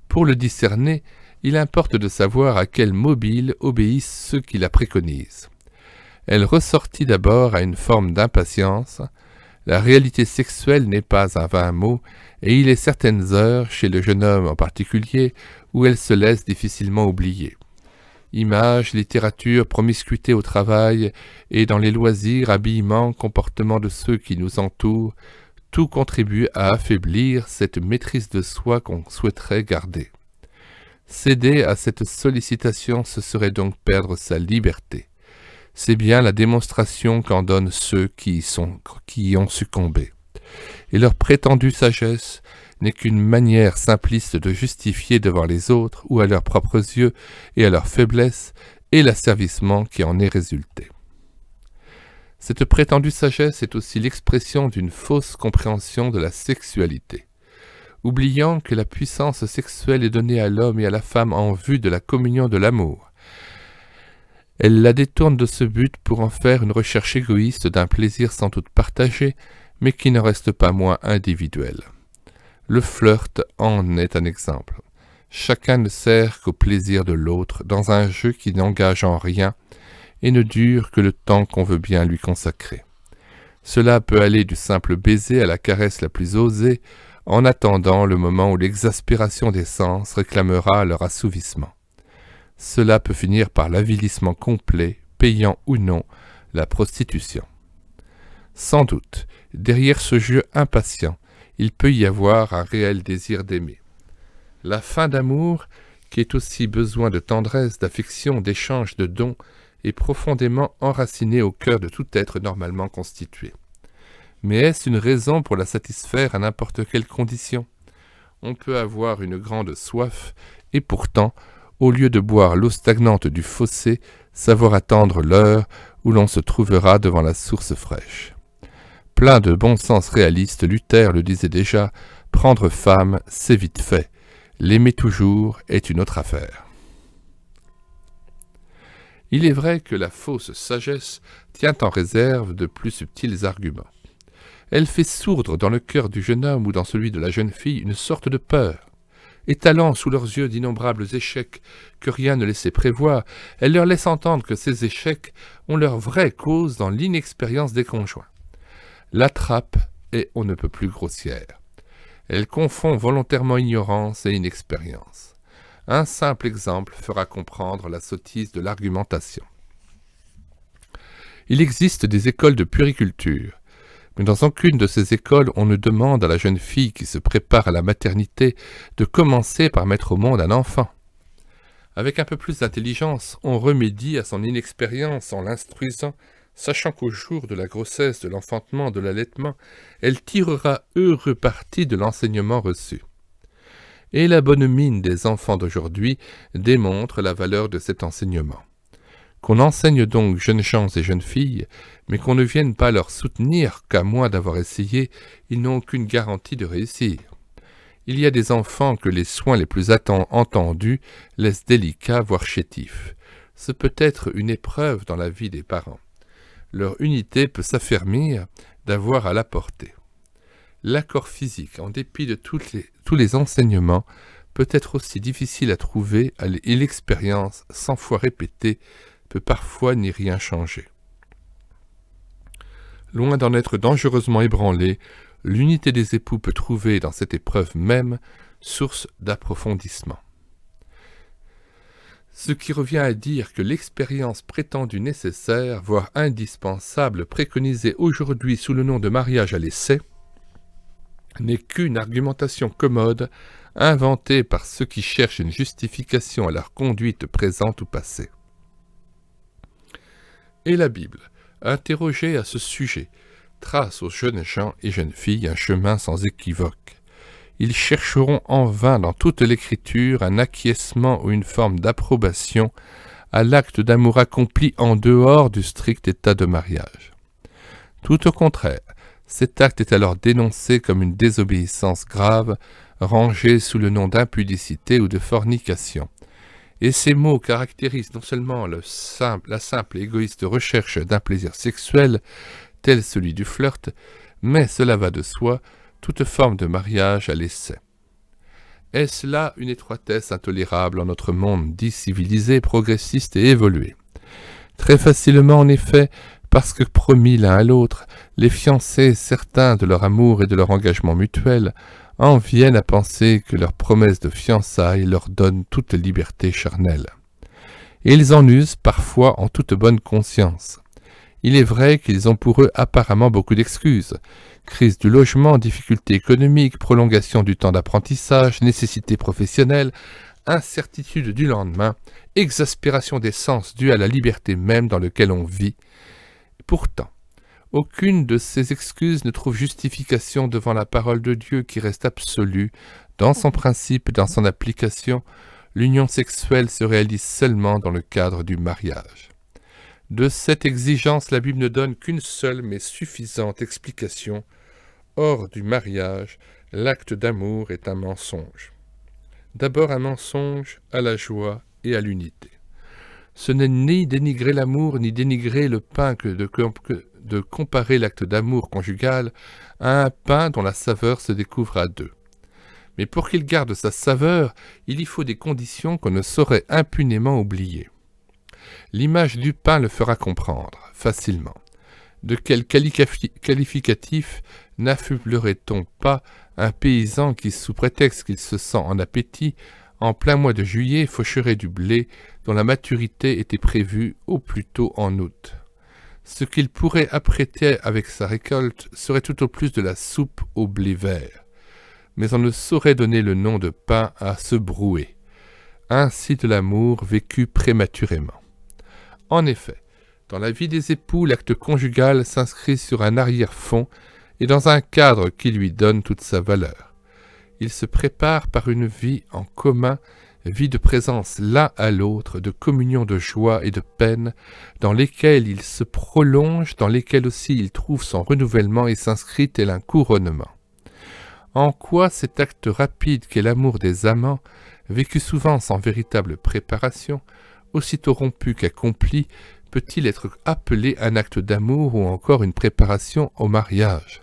Pour le discerner, il importe de savoir à quel mobile obéissent ceux qui la préconisent. Elle ressortit d'abord à une forme d'impatience. La réalité sexuelle n'est pas un vain mot, et il est certaines heures, chez le jeune homme en particulier, où elle se laisse difficilement oublier. Images, littérature, promiscuité au travail, et dans les loisirs, habillement, comportement de ceux qui nous entourent, tout contribue à affaiblir cette maîtrise de soi qu'on souhaiterait garder. Céder à cette sollicitation, ce serait donc perdre sa liberté. C'est bien la démonstration qu'en donnent ceux qui y ont succombé. Et leur prétendue sagesse n'est qu'une manière simpliste de justifier devant les autres ou à leurs propres yeux et à leur faiblesse et l'asservissement qui en est résulté. Cette prétendue sagesse est aussi l'expression d'une fausse compréhension de la sexualité. Oubliant que la puissance sexuelle est donnée à l'homme et à la femme en vue de la communion de l'amour, elle la détourne de ce but pour en faire une recherche égoïste d'un plaisir sans doute partagé, mais qui ne reste pas moins individuel. Le flirt en est un exemple. Chacun ne sert qu'au plaisir de l'autre dans un jeu qui n'engage en rien et ne dure que le temps qu'on veut bien lui consacrer. Cela peut aller du simple baiser à la caresse la plus osée, en attendant le moment où l'exaspération des sens réclamera leur assouvissement. Cela peut finir par l'avilissement complet, payant ou non, la prostitution. Sans doute, derrière ce jeu impatient, il peut y avoir un réel désir d'aimer. La fin d'amour, qui est aussi besoin de tendresse, d'affection, d'échange, de dons, est profondément enracinée au cœur de tout être normalement constitué. Mais est-ce une raison pour la satisfaire à n'importe quelle condition ? On peut avoir une grande soif, et pourtant, au lieu de boire l'eau stagnante du fossé, savoir attendre l'heure où l'on se trouvera devant la source fraîche. Plein de bon sens réaliste, Luther le disait déjà, « Prendre femme, c'est vite fait. L'aimer toujours est une autre affaire. » Il est vrai que la fausse sagesse tient en réserve de plus subtils arguments. Elle fait sourdre dans le cœur du jeune homme ou dans celui de la jeune fille une sorte de peur. Étalant sous leurs yeux d'innombrables échecs que rien ne laissait prévoir, elle leur laisse entendre que ces échecs ont leur vraie cause dans l'inexpérience des conjoints. La trappe est on ne peut plus grossière. Elle confond volontairement ignorance et inexpérience. Un simple exemple fera comprendre la sottise de l'argumentation. Il existe des écoles de puériculture, mais dans aucune de ces écoles on ne demande à la jeune fille qui se prépare à la maternité de commencer par mettre au monde un enfant. Avec un peu plus d'intelligence, on remédie à son inexpérience en l'instruisant, sachant qu'au jour de la grossesse, de l'enfantement, de l'allaitement, elle tirera heureux parti de l'enseignement reçu. Et la bonne mine des enfants d'aujourd'hui démontre la valeur de cet enseignement. Qu'on enseigne donc jeunes gens et jeunes filles, mais qu'on ne vienne pas leur soutenir qu'à moins d'avoir essayé, ils n'ont aucune garantie de réussir. Il y a des enfants que les soins les plus entendus laissent délicats, voire chétifs. Ce peut être une épreuve dans la vie des parents. Leur unité peut s'affermir d'avoir à la porter. L'accord physique, en dépit de tous les enseignements, peut être aussi difficile à trouver et l'expérience, 100 fois répétée, peut parfois n'y rien changer. Loin d'en être dangereusement ébranlée, l'unité des époux peut trouver dans cette épreuve même source d'approfondissement. Ce qui revient à dire que l'expérience prétendue nécessaire, voire indispensable, préconisée aujourd'hui sous le nom de mariage à l'essai, n'est qu'une argumentation commode inventée par ceux qui cherchent une justification à leur conduite présente ou passée. Et la Bible, interrogée à ce sujet, trace aux jeunes gens et jeunes filles un chemin sans équivoque. Ils chercheront en vain dans toute l'Écriture un acquiescement ou une forme d'approbation à l'acte d'amour accompli en dehors du strict état de mariage. Tout au contraire, cet acte est alors dénoncé comme une désobéissance grave, rangée sous le nom d'impudicité ou de fornication. Et ces mots caractérisent non seulement la simple et égoïste recherche d'un plaisir sexuel, tel celui du flirt, mais cela va de soi, toute forme de mariage à l'essai. Est-ce là une étroitesse intolérable en notre monde dit civilisé, progressiste et évolué? Très facilement en effet, parce que promis l'un à l'autre, les fiancés, certains de leur amour et de leur engagement mutuel, en viennent à penser que leur promesse de fiançailles leur donne toute liberté charnelle. Et ils en usent parfois en toute bonne conscience. Il est vrai qu'ils ont pour eux apparemment beaucoup d'excuses. Crise du logement, difficultés économiques, prolongation du temps d'apprentissage, nécessité professionnelle, incertitude du lendemain, exaspération des sens due à la liberté même dans laquelle on vit. Pourtant, aucune de ces excuses ne trouve justification devant la parole de Dieu qui reste absolue. Dans son principe et dans son application, l'union sexuelle se réalise seulement dans le cadre du mariage. De cette exigence, la Bible ne donne qu'une seule mais suffisante explication. Hors du mariage, l'acte d'amour est un mensonge. D'abord un mensonge à la joie et à l'unité. Ce n'est ni dénigrer l'amour, ni dénigrer le pain que de comparer l'acte d'amour conjugal à un pain dont la saveur se découvre à deux. Mais pour qu'il garde sa saveur, il y faut des conditions qu'on ne saurait impunément oublier. L'image du pain le fera comprendre, facilement. De quel qualificatif n'affublerait-on pas un paysan qui, sous prétexte qu'il se sent en appétit, en plein mois de juillet, faucherait du blé dont la maturité était prévue au plus tôt en août. Ce qu'il pourrait apprêter avec sa récolte serait tout au plus de la soupe au blé vert. Mais on ne saurait donner le nom de pain à ce brouet. Ainsi de l'amour vécu prématurément. En effet, dans la vie des époux, l'acte conjugal s'inscrit sur un arrière-fond et dans un cadre qui lui donne toute sa valeur. Il se prépare par une vie en commun, vie de présence l'un à l'autre, de communion de joie et de peine, dans lesquelles il se prolonge, dans lesquelles aussi il trouve son renouvellement et s'inscrit tel un couronnement. En quoi cet acte rapide qu'est l'amour des amants, vécu souvent sans véritable préparation, aussitôt rompu qu'accompli, peut-il être appelé un acte d'amour ou encore une préparation au mariage?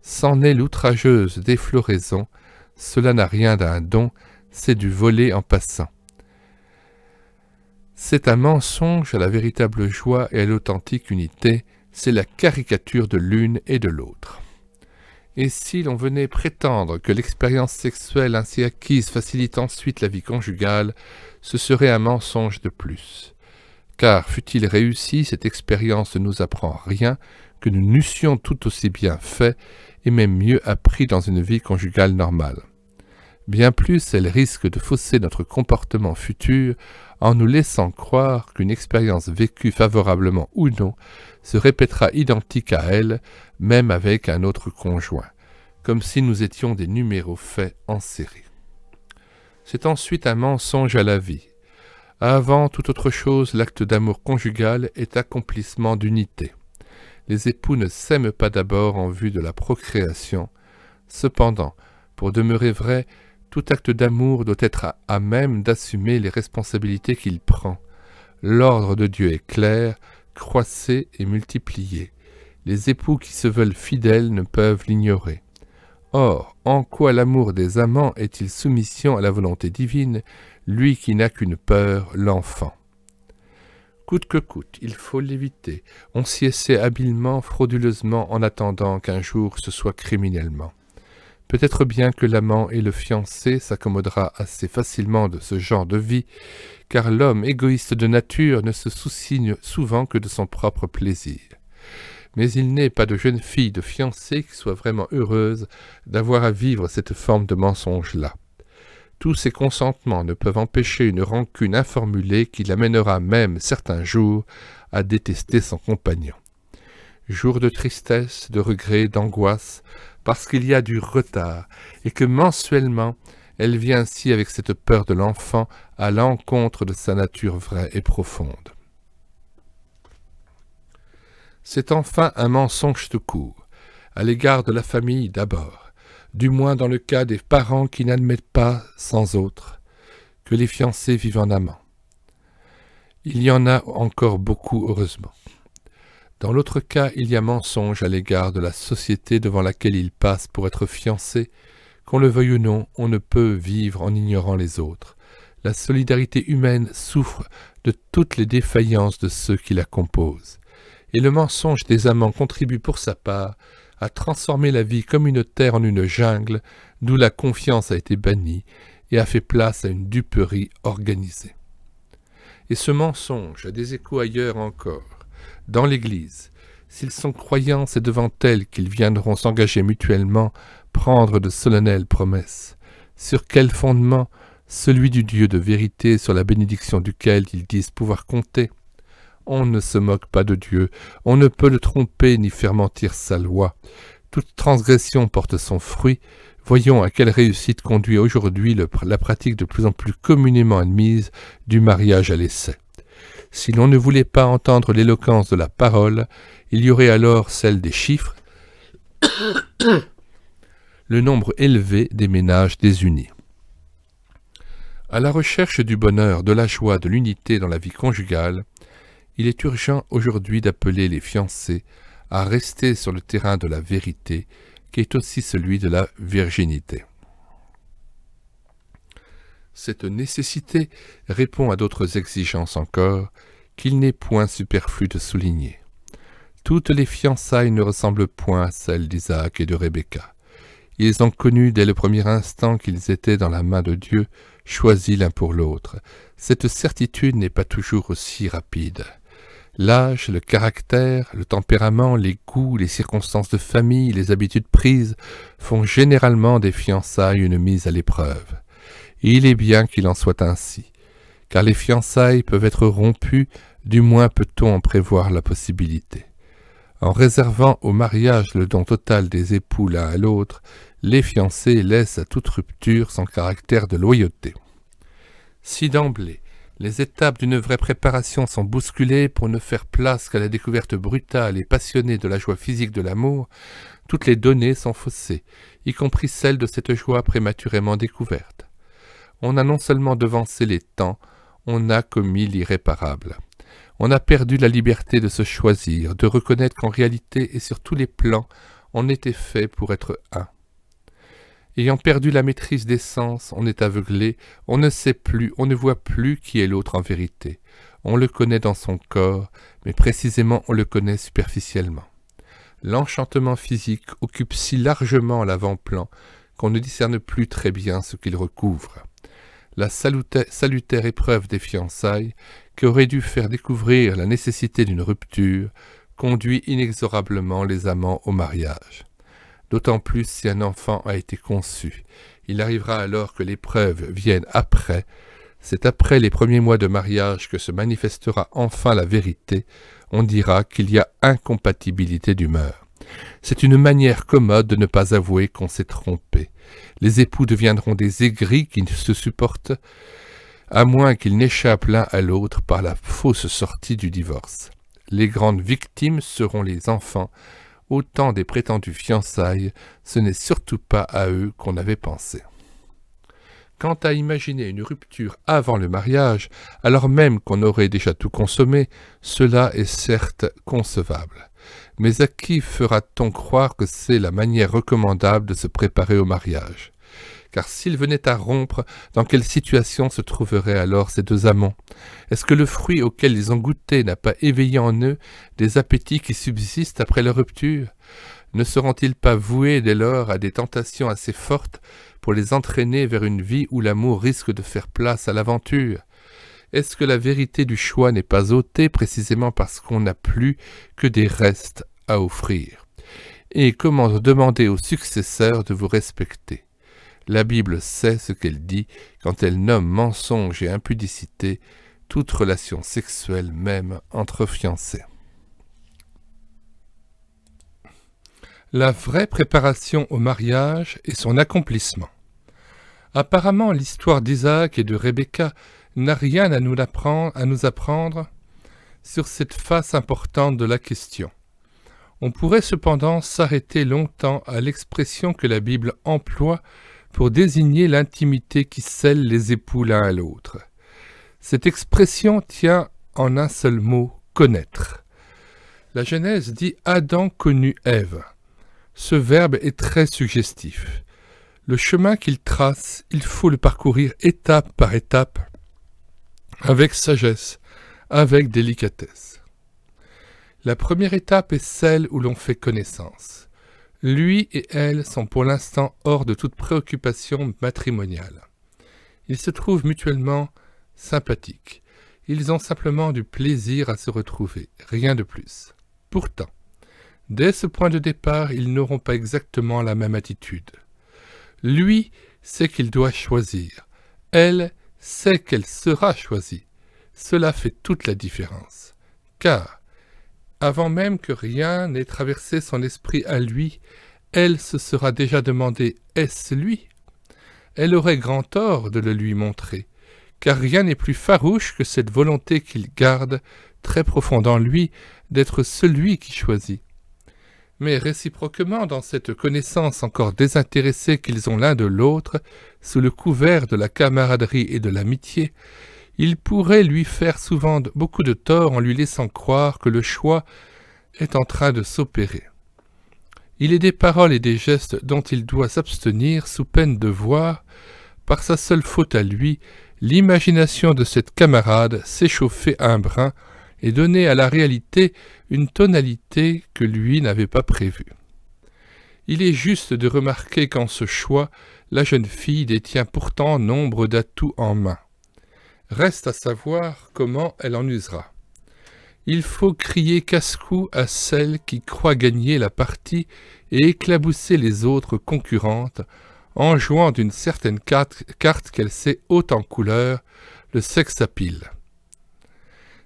C'en est l'outrageuse défloraison, cela n'a rien d'un don, c'est du voler en passant. C'est un mensonge à la véritable joie et à l'authentique unité, c'est la caricature de l'une et de l'autre. Et si l'on venait prétendre que l'expérience sexuelle ainsi acquise facilite ensuite la vie conjugale, ce serait un mensonge de plus. Car, fût-il réussi, cette expérience ne nous apprend rien que nous n'eussions tout aussi bien fait et même mieux appris dans une vie conjugale normale. Bien plus, elle risque de fausser notre comportement futur en nous laissant croire qu'une expérience vécue favorablement ou non se répétera identique à elle, même avec un autre conjoint, comme si nous étions des numéros faits en série. C'est ensuite un mensonge à la vie. Avant toute autre chose, l'acte d'amour conjugal est accomplissement d'unité. Les époux ne s'aiment pas d'abord en vue de la procréation. Cependant, pour demeurer vrai, tout acte d'amour doit être à même d'assumer les responsabilités qu'il prend. L'ordre de Dieu est clair, croissez et multipliez. Les époux qui se veulent fidèles ne peuvent l'ignorer. Or, en quoi l'amour des amants est-il soumission à la volonté divine, lui qui n'a qu'une peur, l'enfant? Coûte que coûte, il faut l'éviter. On s'y essaie habilement, frauduleusement, en attendant qu'un jour ce soit criminellement. Peut-être bien que l'amant et le fiancé s'accommodera assez facilement de ce genre de vie, car l'homme égoïste de nature ne se soucie souvent que de son propre plaisir. Mais il n'est pas de jeune fille de fiancée qui soit vraiment heureuse d'avoir à vivre cette forme de mensonge-là. Tous ces consentements ne peuvent empêcher une rancune informulée qui l'amènera même certains jours à détester son compagnon. Jours de tristesse, de regret, d'angoisse, parce qu'il y a du retard, et que mensuellement, elle vient ainsi avec cette peur de l'enfant à l'encontre de sa nature vraie et profonde. C'est enfin un mensonge tout court, à l'égard de la famille d'abord, du moins dans le cas des parents qui n'admettent pas, sans autre, que les fiancés vivent en amant. Il y en a encore beaucoup, heureusement. Dans l'autre cas, il y a mensonge à l'égard de la société devant laquelle ils passent pour être fiancés. Qu'on le veuille ou non, on ne peut vivre en ignorant les autres. La solidarité humaine souffre de toutes les défaillances de ceux qui la composent. Et le mensonge des amants contribue pour sa part à transformer la vie communautaire en une jungle, d'où la confiance a été bannie et a fait place à une duperie organisée. Et ce mensonge a des échos ailleurs encore. Dans l'Église, s'ils sont croyants, c'est devant elle qu'ils viendront s'engager mutuellement, prendre de solennelles promesses. Sur quel fondement? Celui du Dieu de vérité, sur la bénédiction duquel ils disent pouvoir compter. On ne se moque pas de Dieu, on ne peut le tromper ni faire mentir sa loi. Toute transgression porte son fruit. Voyons à quelle réussite conduit aujourd'hui la pratique de plus en plus communément admise du mariage à l'essai. Si l'on ne voulait pas entendre l'éloquence de la parole, il y aurait alors celle des chiffres, le nombre élevé des ménages désunis. À la recherche du bonheur, de la joie, de l'unité dans la vie conjugale, il est urgent aujourd'hui d'appeler les fiancés à rester sur le terrain de la vérité, qui est aussi celui de la virginité. Cette nécessité répond à d'autres exigences encore, qu'il n'est point superflu de souligner. Toutes les fiançailles ne ressemblent point à celles d'Isaac et de Rebecca. Ils ont connu dès le premier instant qu'ils étaient dans la main de Dieu, choisis l'un pour l'autre. Cette certitude n'est pas toujours aussi rapide. L'âge, le caractère, le tempérament, les goûts, les circonstances de famille, les habitudes prises font généralement des fiançailles une mise à l'épreuve. Et il est bien qu'il en soit ainsi, car les fiançailles peuvent être rompues, du moins peut-on en prévoir la possibilité. En réservant au mariage le don total des époux l'un à l'autre, les fiancés laissent à toute rupture son caractère de loyauté. Si d'emblée, les étapes d'une vraie préparation sont bousculées pour ne faire place qu'à la découverte brutale et passionnée de la joie physique de l'amour, toutes les données sont faussées, y compris celles de cette joie prématurément découverte. On a non seulement devancé les temps, on a commis l'irréparable. On a perdu la liberté de se choisir, de reconnaître qu'en réalité et sur tous les plans, on était fait pour être un. Ayant perdu la maîtrise des sens, on est aveuglé, on ne sait plus, on ne voit plus qui est l'autre en vérité. On le connaît dans son corps, mais précisément on le connaît superficiellement. L'enchantement physique occupe si largement l'avant-plan qu'on ne discerne plus très bien ce qu'il recouvre. La salutaire épreuve des fiançailles, qui aurait dû faire découvrir la nécessité d'une rupture, conduit inexorablement les amants au mariage. D'autant plus si un enfant a été conçu. Il arrivera alors que l'épreuve vienne après. C'est après les premiers mois de mariage que se manifestera enfin la vérité. On dira qu'il y a incompatibilité d'humeur. C'est une manière commode de ne pas avouer qu'on s'est trompé. Les époux deviendront des aigris qui ne se supportent, à moins qu'ils n'échappent l'un à l'autre par la fausse sortie du divorce. Les grandes victimes seront les enfants. Au temps des prétendues fiançailles, ce n'est surtout pas à eux qu'on avait pensé. Quant à imaginer une rupture avant le mariage, alors même qu'on aurait déjà tout consommé, cela est certes concevable. Mais à qui fera-t-on croire que c'est la manière recommandable de se préparer au mariage? car s'ils venaient à rompre, dans quelle situation se trouveraient alors ces deux amants? Est-ce que le fruit auquel ils ont goûté n'a pas éveillé en eux des appétits qui subsistent après leur rupture? Ne seront-ils pas voués dès lors à des tentations assez fortes pour les entraîner vers une vie où l'amour risque de faire place à l'aventure? Est-ce que la vérité du choix n'est pas ôtée précisément parce qu'on n'a plus que des restes à offrir? Et comment demander aux successeurs de vous respecter? La Bible sait ce qu'elle dit quand elle nomme mensonge et impudicité toute relation sexuelle même entre fiancés. La vraie préparation au mariage et son accomplissement. Apparemment, l'histoire d'Isaac et de Rebecca n'a rien à nous apprendre sur cette face importante de la question. On pourrait cependant s'arrêter longtemps à l'expression que la Bible emploie pour désigner l'intimité qui scelle les époux l'un à l'autre. Cette expression tient en un seul mot, connaître. La Genèse dit « Adam connut Ève ». Ce verbe est très suggestif. Le chemin qu'il trace, il faut le parcourir étape par étape, avec sagesse, avec délicatesse. La première étape est celle où l'on fait connaissance. Lui et elle sont pour l'instant hors de toute préoccupation matrimoniale. Ils se trouvent mutuellement sympathiques. Ils ont simplement du plaisir à se retrouver, rien de plus. Pourtant, dès ce point de départ, ils n'auront pas exactement la même attitude. Lui sait qu'il doit choisir. Elle sait qu'elle sera choisie. Cela fait toute la différence. Car, avant même que rien n'ait traversé son esprit à lui, elle se sera déjà demandé « est-ce lui ?» Elle aurait grand tort de le lui montrer, car rien n'est plus farouche que cette volonté qu'il garde très profonde en lui d'être celui qui choisit. Mais réciproquement, dans cette connaissance encore désintéressée qu'ils ont l'un de l'autre, sous le couvert de la camaraderie et de l'amitié, il pourrait lui faire souvent beaucoup de tort en lui laissant croire que le choix est en train de s'opérer. Il est des paroles et des gestes dont il doit s'abstenir sous peine de voir, par sa seule faute à lui, l'imagination de cette camarade s'échauffer un brin et donner à la réalité une tonalité que lui n'avait pas prévue. Il est juste de remarquer qu'en ce choix, la jeune fille détient pourtant nombre d'atouts en main. Reste à savoir comment elle en usera. Il faut crier casse-cou à celle qui croit gagner la partie et éclabousser les autres concurrentes en jouant d'une certaine carte qu'elle sait haute en couleur, le sex appeal.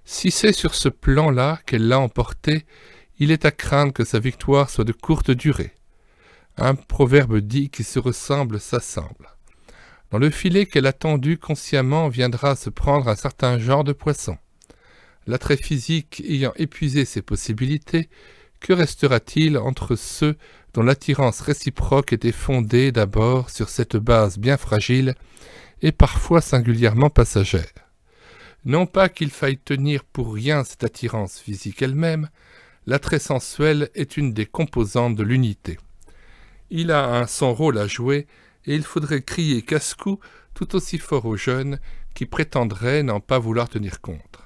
Si c'est sur ce plan-là qu'elle l'a emporté, il est à craindre que sa victoire soit de courte durée. Un proverbe dit qui se ressemble s'assemble. Dans le filet qu'elle a tendu consciemment viendra se prendre un certain genre de poisson. L'attrait physique ayant épuisé ses possibilités, que restera-t-il entre ceux dont l'attirance réciproque était fondée d'abord sur cette base bien fragile et parfois singulièrement passagère? Non pas qu'il faille tenir pour rien cette attirance physique elle-même, l'attrait sensuel est une des composantes de l'unité. Il a son rôle à jouer, et il faudrait crier casse-cou tout aussi fort aux jeunes qui prétendraient n'en pas vouloir tenir compte.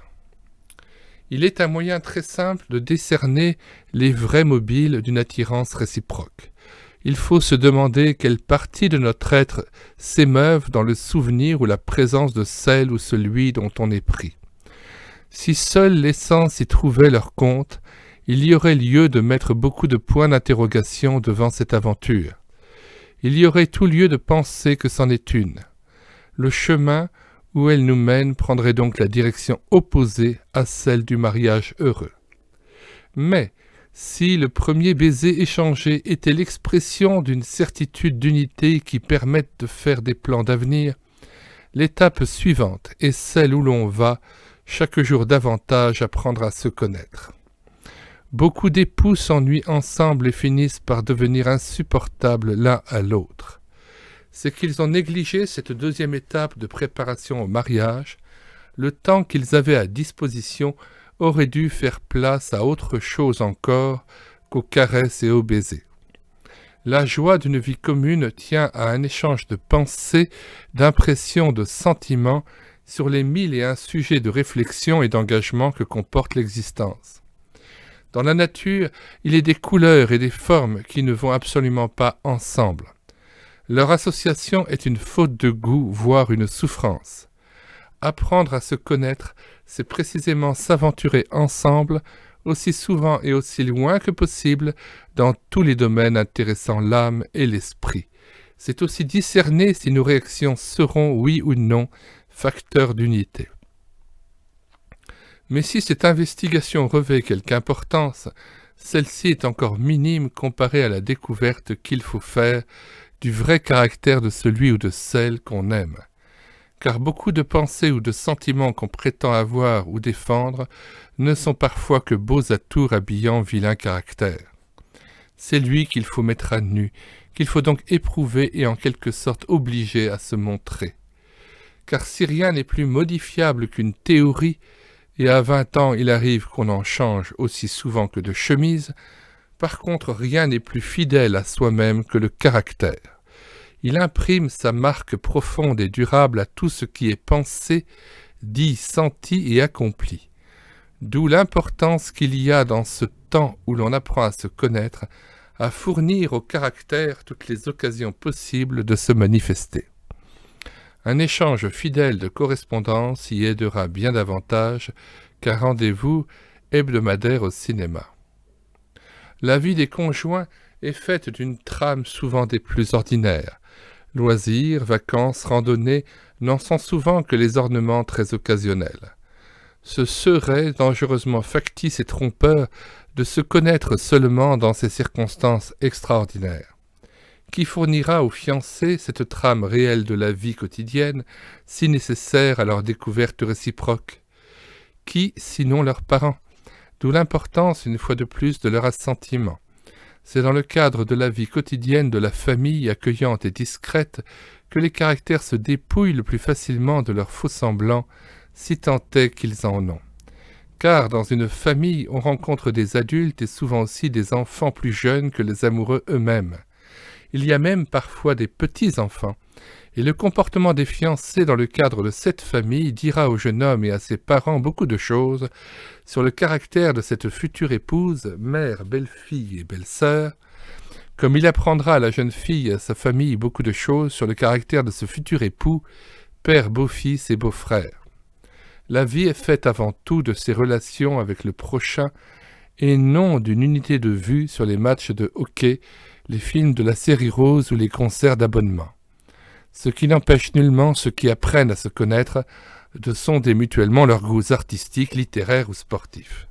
Il est un moyen très simple de décerner les vrais mobiles d'une attirance réciproque. Il faut se demander quelle partie de notre être s'émeuve dans le souvenir ou la présence de celle ou celui dont on est pris. Si seule l'essence y trouvait leur compte, il y aurait lieu de mettre beaucoup de points d'interrogation devant cette aventure. Il y aurait tout lieu de penser que c'en est une. Le chemin où elle nous mène prendrait donc la direction opposée à celle du mariage heureux. Mais, si le premier baiser échangé était l'expression d'une certitude d'unité qui permette de faire des plans d'avenir, l'étape suivante est celle où l'on va, chaque jour davantage, apprendre à se connaître. Beaucoup d'époux s'ennuient ensemble et finissent par devenir insupportables l'un à l'autre. C'est qu'ils ont négligé cette deuxième étape de préparation au mariage. Le temps qu'ils avaient à disposition aurait dû faire place à autre chose encore qu'aux caresses et aux baisers. La joie d'une vie commune tient à un échange de pensées, d'impressions, de sentiments sur les 1001 sujets de réflexion et d'engagement que comporte l'existence. Dans la nature, il est des couleurs et des formes qui ne vont absolument pas ensemble. Leur association est une faute de goût, voire une souffrance. Apprendre à se connaître, c'est précisément s'aventurer ensemble, aussi souvent et aussi loin que possible, dans tous les domaines intéressant l'âme et l'esprit. C'est aussi discerner si nos réactions seront, oui ou non, facteurs d'unité. Mais si cette investigation revêt quelque importance, celle-ci est encore minime comparée à la découverte qu'il faut faire du vrai caractère de celui ou de celle qu'on aime. Car beaucoup de pensées ou de sentiments qu'on prétend avoir ou défendre ne sont parfois que beaux atours habillant vilain caractère. C'est lui qu'il faut mettre à nu, qu'il faut donc éprouver et en quelque sorte obliger à se montrer. Car si rien n'est plus modifiable qu'une théorie, et à 20 ans il arrive qu'on en change aussi souvent que de chemise, par contre rien n'est plus fidèle à soi-même que le caractère. Il imprime sa marque profonde et durable à tout ce qui est pensé, dit, senti et accompli. D'où l'importance qu'il y a dans ce temps où l'on apprend à se connaître, à fournir au caractère toutes les occasions possibles de se manifester. Un échange fidèle de correspondance y aidera bien davantage qu'un rendez-vous hebdomadaire au cinéma. La vie des conjoints est faite d'une trame souvent des plus ordinaires. Loisirs, vacances, randonnées n'en sont souvent que les ornements très occasionnels. Ce serait dangereusement factice et trompeur de se connaître seulement dans ces circonstances extraordinaires. Qui fournira aux fiancés cette trame réelle de la vie quotidienne, si nécessaire à leur découverte réciproque? Qui, sinon leurs parents? D'où l'importance, une fois de plus, de leur assentiment. C'est dans le cadre de la vie quotidienne de la famille accueillante et discrète que les caractères se dépouillent le plus facilement de leurs faux-semblants, si tant est qu'ils en ont. Car dans une famille, on rencontre des adultes et souvent aussi des enfants plus jeunes que les amoureux eux-mêmes. Il y a même parfois des petits-enfants, et le comportement des fiancés dans le cadre de cette famille dira au jeune homme et à ses parents beaucoup de choses sur le caractère de cette future épouse, mère, belle-fille et belle-sœur, comme il apprendra à la jeune fille et à sa famille beaucoup de choses sur le caractère de ce futur époux, père, beau-fils et beau-frère. La vie est faite avant tout de ses relations avec le prochain et non d'une unité de vue sur les matchs de hockey, les films de la série rose ou les concerts d'abonnement. Ce qui n'empêche nullement ceux qui apprennent à se connaître de sonder mutuellement leurs goûts artistiques, littéraires ou sportifs.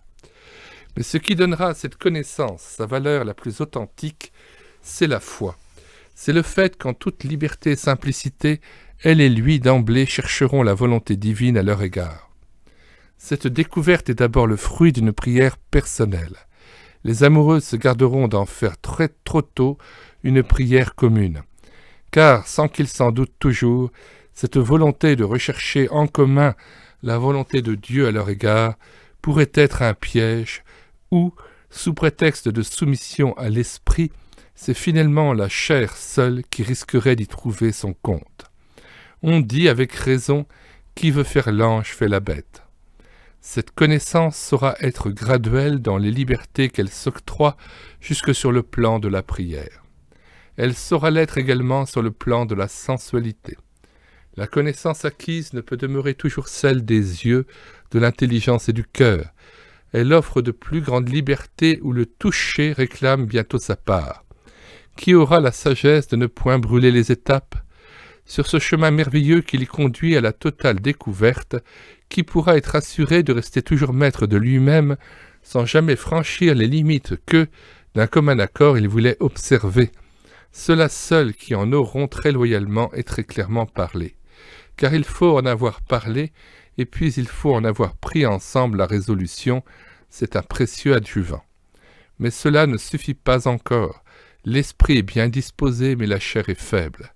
Mais ce qui donnera à cette connaissance sa valeur la plus authentique, c'est la foi. C'est le fait qu'en toute liberté et simplicité, elle et lui d'emblée chercheront la volonté divine à leur égard. Cette découverte est d'abord le fruit d'une prière personnelle. Les amoureux se garderont d'en faire trop tôt une prière commune. Car, sans qu'ils s'en doutent toujours, cette volonté de rechercher en commun la volonté de Dieu à leur égard pourrait être un piège où, sous prétexte de soumission à l'esprit, c'est finalement la chair seule qui risquerait d'y trouver son compte. On dit avec raison, qui veut faire l'ange fait la bête. Cette connaissance saura être graduelle dans les libertés qu'elle s'octroie jusque sur le plan de la prière. Elle saura l'être également sur le plan de la sensualité. La connaissance acquise ne peut demeurer toujours celle des yeux, de l'intelligence et du cœur. Elle offre de plus grandes libertés où le toucher réclame bientôt sa part. Qui aura la sagesse de ne point brûler les étapes? Sur ce chemin merveilleux qui l'y conduit à la totale découverte, qui pourra être assuré de rester toujours maître de lui-même sans jamais franchir les limites que, d'un commun accord, il voulait observer? Ceux-là seuls qui en auront très loyalement et très clairement parlé. Car il faut en avoir parlé, et puis il faut en avoir pris ensemble la résolution, c'est un précieux adjuvant. Mais cela ne suffit pas encore. L'esprit est bien disposé, mais la chair est faible.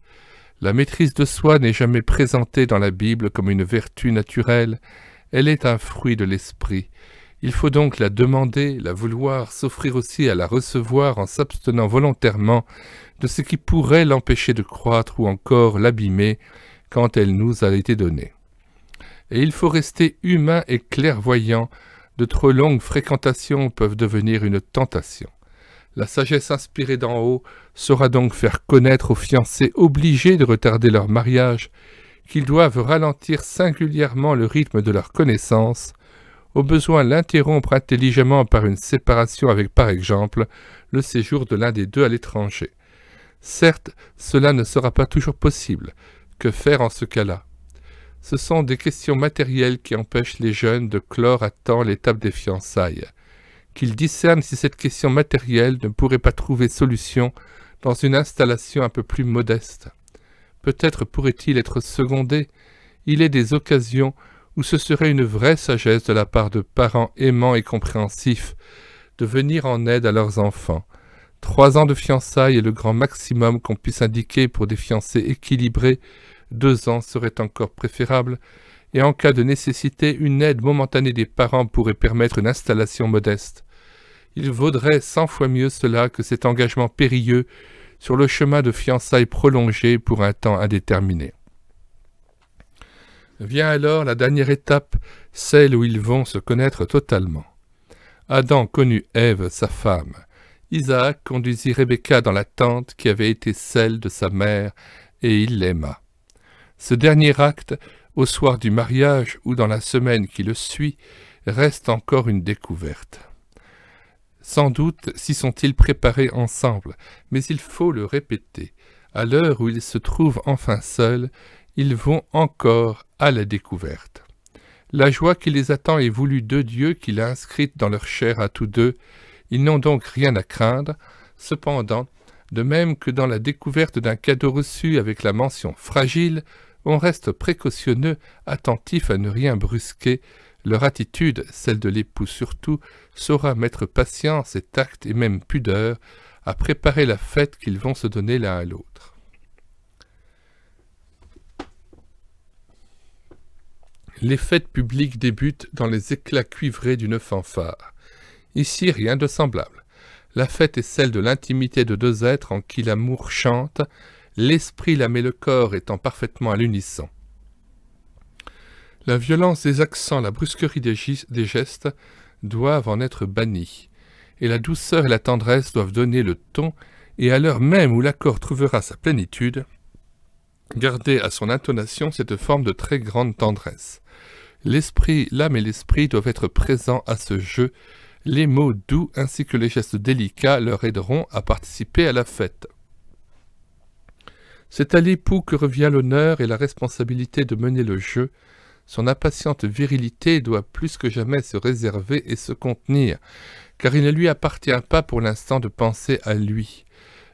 La maîtrise de soi n'est jamais présentée dans la Bible comme une vertu naturelle, elle est un fruit de l'esprit, Il faut donc la demander, la vouloir, s'offrir aussi à la recevoir en s'abstenant volontairement de ce qui pourrait l'empêcher de croître ou encore l'abîmer quand elle nous a été donnée. Et il faut rester humain et clairvoyant, de trop longues fréquentations peuvent devenir une tentation. La sagesse inspirée d'en haut saura donc faire connaître aux fiancés obligés de retarder leur mariage qu'ils doivent ralentir singulièrement le rythme de leur connaissance, au besoin l'interrompre intelligemment par une séparation avec par exemple le séjour de l'un des deux à l'étranger. Certes, cela ne sera pas toujours possible. Que faire en ce cas-là ? Ce sont des questions matérielles qui empêchent les jeunes de clore à temps l'étape des fiançailles. Qu'ils discernent si cette question matérielle ne pourrait pas trouver solution dans une installation un peu plus modeste. Peut-être pourrait-il être secondé. Il est des occasions où ce serait une vraie sagesse de la part de parents aimants et compréhensifs de venir en aide à leurs enfants. 3 ans de fiançailles est le grand maximum qu'on puisse indiquer pour des fiancés équilibrés. 2 ans serait encore préférable, et en cas de nécessité, une aide momentanée des parents pourrait permettre une installation modeste. Il vaudrait 100 fois mieux cela que cet engagement périlleux sur le chemin de fiançailles prolongées pour un temps indéterminé. Vient alors la dernière étape, celle où ils vont se connaître totalement. Adam connut Ève, sa femme. Isaac conduisit Rebecca dans la tente qui avait été celle de sa mère, et il l'aima. Ce dernier acte, au soir du mariage ou dans la semaine qui le suit, reste encore une découverte. Sans doute s'y sont-ils préparés ensemble, mais il faut le répéter. À l'heure où ils se trouvent enfin seuls, ils vont encore à la découverte. La joie qui les attend est voulue de Dieu qui l'a inscrite dans leur chair à tous deux. Ils n'ont donc rien à craindre. Cependant, de même que dans la découverte d'un cadeau reçu avec la mention « fragile », on reste précautionneux, attentif à ne rien brusquer. Leur attitude, celle de l'époux surtout, saura mettre patience et tact et même pudeur à préparer la fête qu'ils vont se donner l'un à l'autre. Les fêtes publiques débutent dans les éclats cuivrés d'une fanfare. Ici, rien de semblable. La fête est celle de l'intimité de 2 êtres en qui l'amour chante, l'esprit, l'âme et le corps étant parfaitement à l'unisson. La violence des accents, la brusquerie des gestes doivent en être bannis, et la douceur et la tendresse doivent donner le ton, et à l'heure même où l'accord trouvera sa plénitude, garder à son intonation cette forme de très grande tendresse. L'esprit, l'âme et l'esprit doivent être présents à ce jeu. Les mots doux ainsi que les gestes délicats leur aideront à participer à la fête. C'est à l'époux que revient l'honneur et la responsabilité de mener le jeu. Son impatiente virilité doit plus que jamais se réserver et se contenir, car il ne lui appartient pas pour l'instant de penser à lui.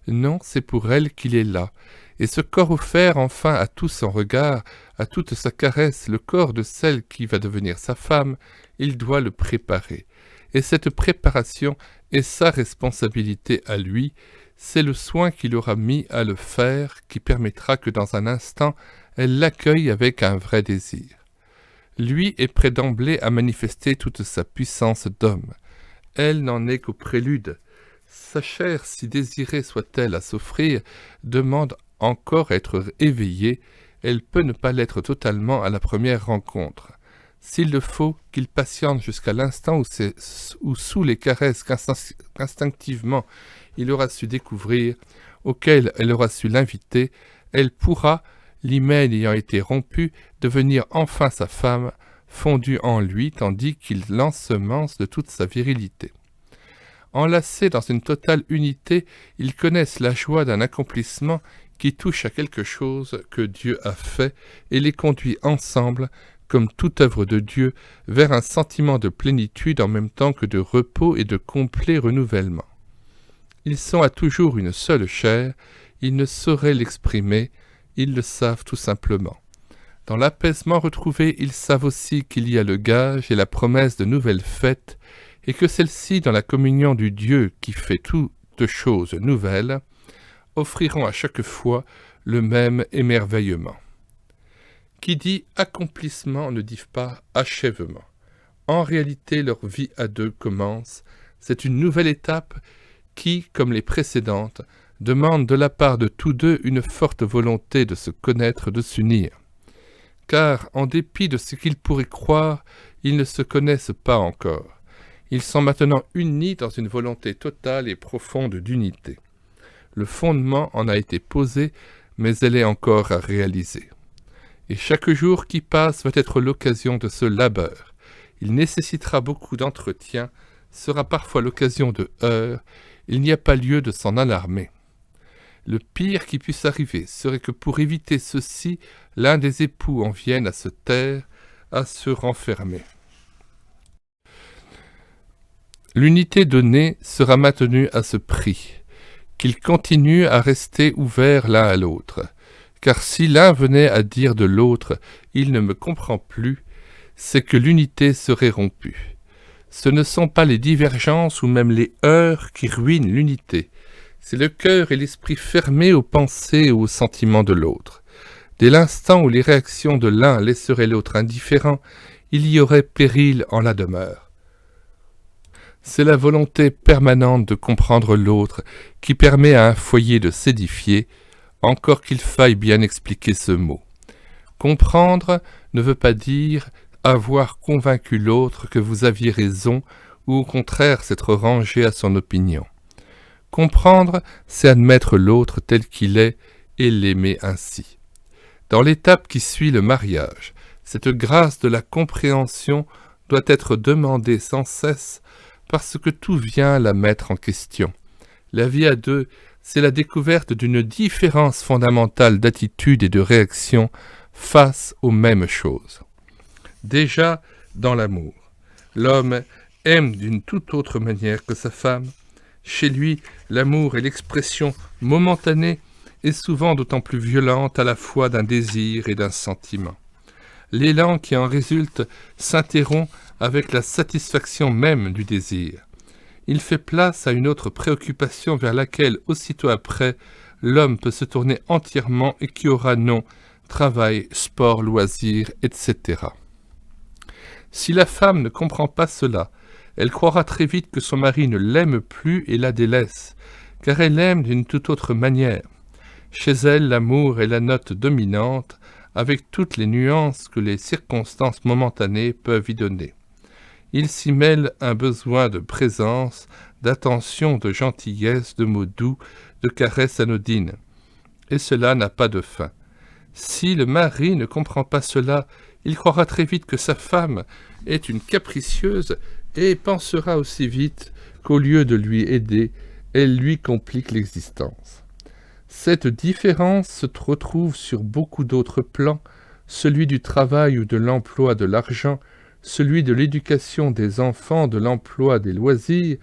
Non, c'est pour elle qu'il est là. Et ce corps offert enfin à tout son regard, à toute sa caresse, le corps de celle qui va devenir sa femme, il doit le préparer. Et cette préparation est sa responsabilité à lui, c'est le soin qu'il aura mis à le faire qui permettra que dans un instant, elle l'accueille avec un vrai désir. Lui est prêt d'emblée à manifester toute sa puissance d'homme. Elle n'en est qu'au prélude. Sa chair, si désirée soit-elle à s'offrir, demande encore à être éveillée. Elle peut ne pas l'être totalement à la première rencontre. S'il le faut, qu'il patiente jusqu'à l'instant où sous les caresses qu'instinctivement il aura su découvrir, auxquelles elle aura su l'inviter, elle pourra, l'hymen ayant été rompu, devenir enfin sa femme, fondue en lui, tandis qu'il l'ensemence de toute sa virilité. Enlacés dans une totale unité, ils connaissent la joie d'un accomplissement qui touche à quelque chose que Dieu a fait et les conduit ensemble, comme toute œuvre de Dieu, vers un sentiment de plénitude en même temps que de repos et de complet renouvellement. Ils sont à toujours une seule chair, ils ne sauraient l'exprimer, ils le savent tout simplement. Dans l'apaisement retrouvé, ils savent aussi qu'il y a le gage et la promesse de nouvelles fêtes, et que celles-ci, dans la communion du Dieu qui fait toutes choses nouvelles, offriront à chaque fois le même émerveillement. Qui dit accomplissement ne dit pas achèvement. En réalité, leur vie à deux commence. C'est une nouvelle étape qui, comme les précédentes, demande de la part de tous deux une forte volonté de se connaître, de s'unir. Car, en dépit de ce qu'ils pourraient croire, ils ne se connaissent pas encore. Ils sont maintenant unis dans une volonté totale et profonde d'unité. Le fondement en a été posé, mais elle est encore à réaliser. Et chaque jour qui passe va être l'occasion de ce labeur. Il nécessitera beaucoup d'entretien, sera parfois l'occasion de heurts, il n'y a pas lieu de s'en alarmer. Le pire qui puisse arriver serait que pour éviter ceci, l'un des époux en vienne à se taire, à se renfermer. L'unité donnée sera maintenue à ce prix, qu'ils continuent à rester ouverts l'un à l'autre, car si l'un venait à dire de l'autre « il ne me comprend plus », c'est que l'unité serait rompue. Ce ne sont pas les divergences ou même les heurts qui ruinent l'unité, c'est le cœur et l'esprit fermés aux pensées et aux sentiments de l'autre. Dès l'instant où les réactions de l'un laisseraient l'autre indifférent, il y aurait péril en la demeure. C'est la volonté permanente de comprendre l'autre qui permet à un foyer de s'édifier, encore qu'il faille bien expliquer ce mot. Comprendre ne veut pas dire avoir convaincu l'autre que vous aviez raison ou au contraire s'être rangé à son opinion. Comprendre, c'est admettre l'autre tel qu'il est et l'aimer ainsi. Dans l'étape qui suit le mariage, cette grâce de la compréhension doit être demandée sans cesse parce que tout vient la mettre en question. La vie à deux, c'est la découverte d'une différence fondamentale d'attitude et de réaction face aux mêmes choses. Déjà, dans l'amour, l'homme aime d'une toute autre manière que sa femme. Chez lui, l'amour est l'expression momentanée et souvent d'autant plus violente à la fois d'un désir et d'un sentiment. L'élan qui en résulte s'interrompt avec la satisfaction même du désir. Il fait place à une autre préoccupation vers laquelle, aussitôt après, l'homme peut se tourner entièrement et qui aura nom, travail, sport, loisirs, etc. Si la femme ne comprend pas cela, elle croira très vite que son mari ne l'aime plus et la délaisse, car elle l'aime d'une toute autre manière. Chez elle, l'amour est la note dominante, avec toutes les nuances que les circonstances momentanées peuvent y donner. Il s'y mêle un besoin de présence, d'attention, de gentillesse, de mots doux, de caresses anodines. Et cela n'a pas de fin. Si le mari ne comprend pas cela, il croira très vite que sa femme est une capricieuse et pensera aussi vite qu'au lieu de lui aider, elle lui complique l'existence. Cette différence se retrouve sur beaucoup d'autres plans, celui du travail ou de l'emploi de l'argent, celui de l'éducation des enfants, de l'emploi des loisirs,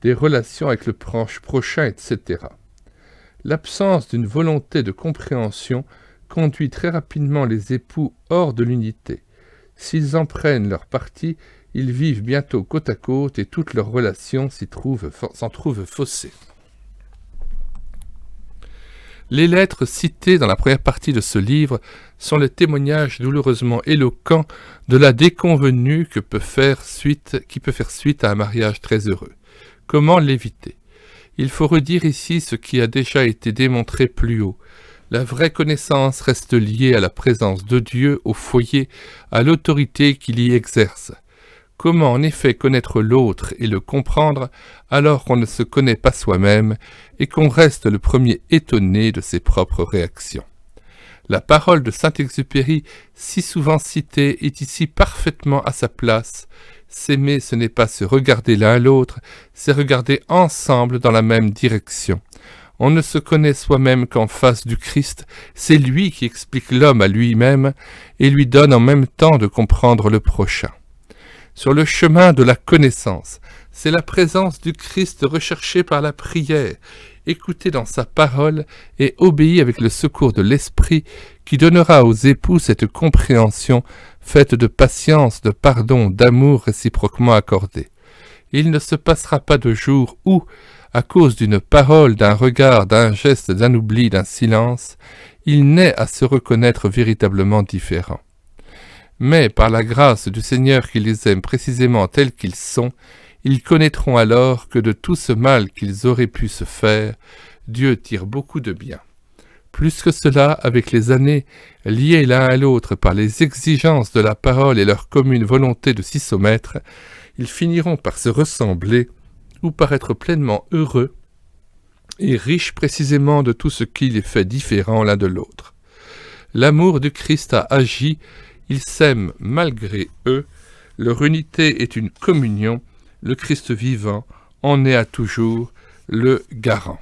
des relations avec le prochain, etc. L'absence d'une volonté de compréhension conduit très rapidement les époux hors de l'unité. S'ils en prennent leur parti, ils vivent bientôt côte à côte et toutes leurs relations s'en trouvent faussées. Les lettres citées dans la première partie de ce livre sont le témoignage douloureusement éloquent de la déconvenue qui peut faire suite à un mariage très heureux. Comment l'éviter ? Il faut redire ici ce qui a déjà été démontré plus haut. La vraie connaissance reste liée à la présence de Dieu au foyer, à l'autorité qu'il y exerce. Comment en effet connaître l'autre et le comprendre alors qu'on ne se connaît pas soi-même et qu'on reste le premier étonné de ses propres réactions. La parole de Saint-Exupéry, si souvent citée, est ici parfaitement à sa place. S'aimer, ce n'est pas se regarder l'un l'autre, c'est regarder ensemble dans la même direction. On ne se connaît soi-même qu'en face du Christ, c'est lui qui explique l'homme à lui-même et lui donne en même temps de comprendre le prochain. Sur le chemin de la connaissance, c'est la présence du Christ recherchée par la prière, écoutée dans sa parole et obéie avec le secours de l'Esprit qui donnera aux époux cette compréhension faite de patience, de pardon, d'amour réciproquement accordé. Il ne se passera pas de jour où, à cause d'une parole, d'un regard, d'un geste, d'un oubli, d'un silence, il n'est à se reconnaître véritablement différent. Mais par la grâce du Seigneur qui les aime précisément tels qu'ils sont, ils connaîtront alors que de tout ce mal qu'ils auraient pu se faire, Dieu tire beaucoup de bien. Plus que cela, avec les années, liés l'un à l'autre par les exigences de la parole et leur commune volonté de s'y soumettre, ils finiront par se ressembler ou par être pleinement heureux et riches précisément de tout ce qui les fait différents l'un de l'autre. L'amour du Christ a agi, ils s'aiment malgré eux, leur unité est une communion, le Christ vivant en est à toujours le garant.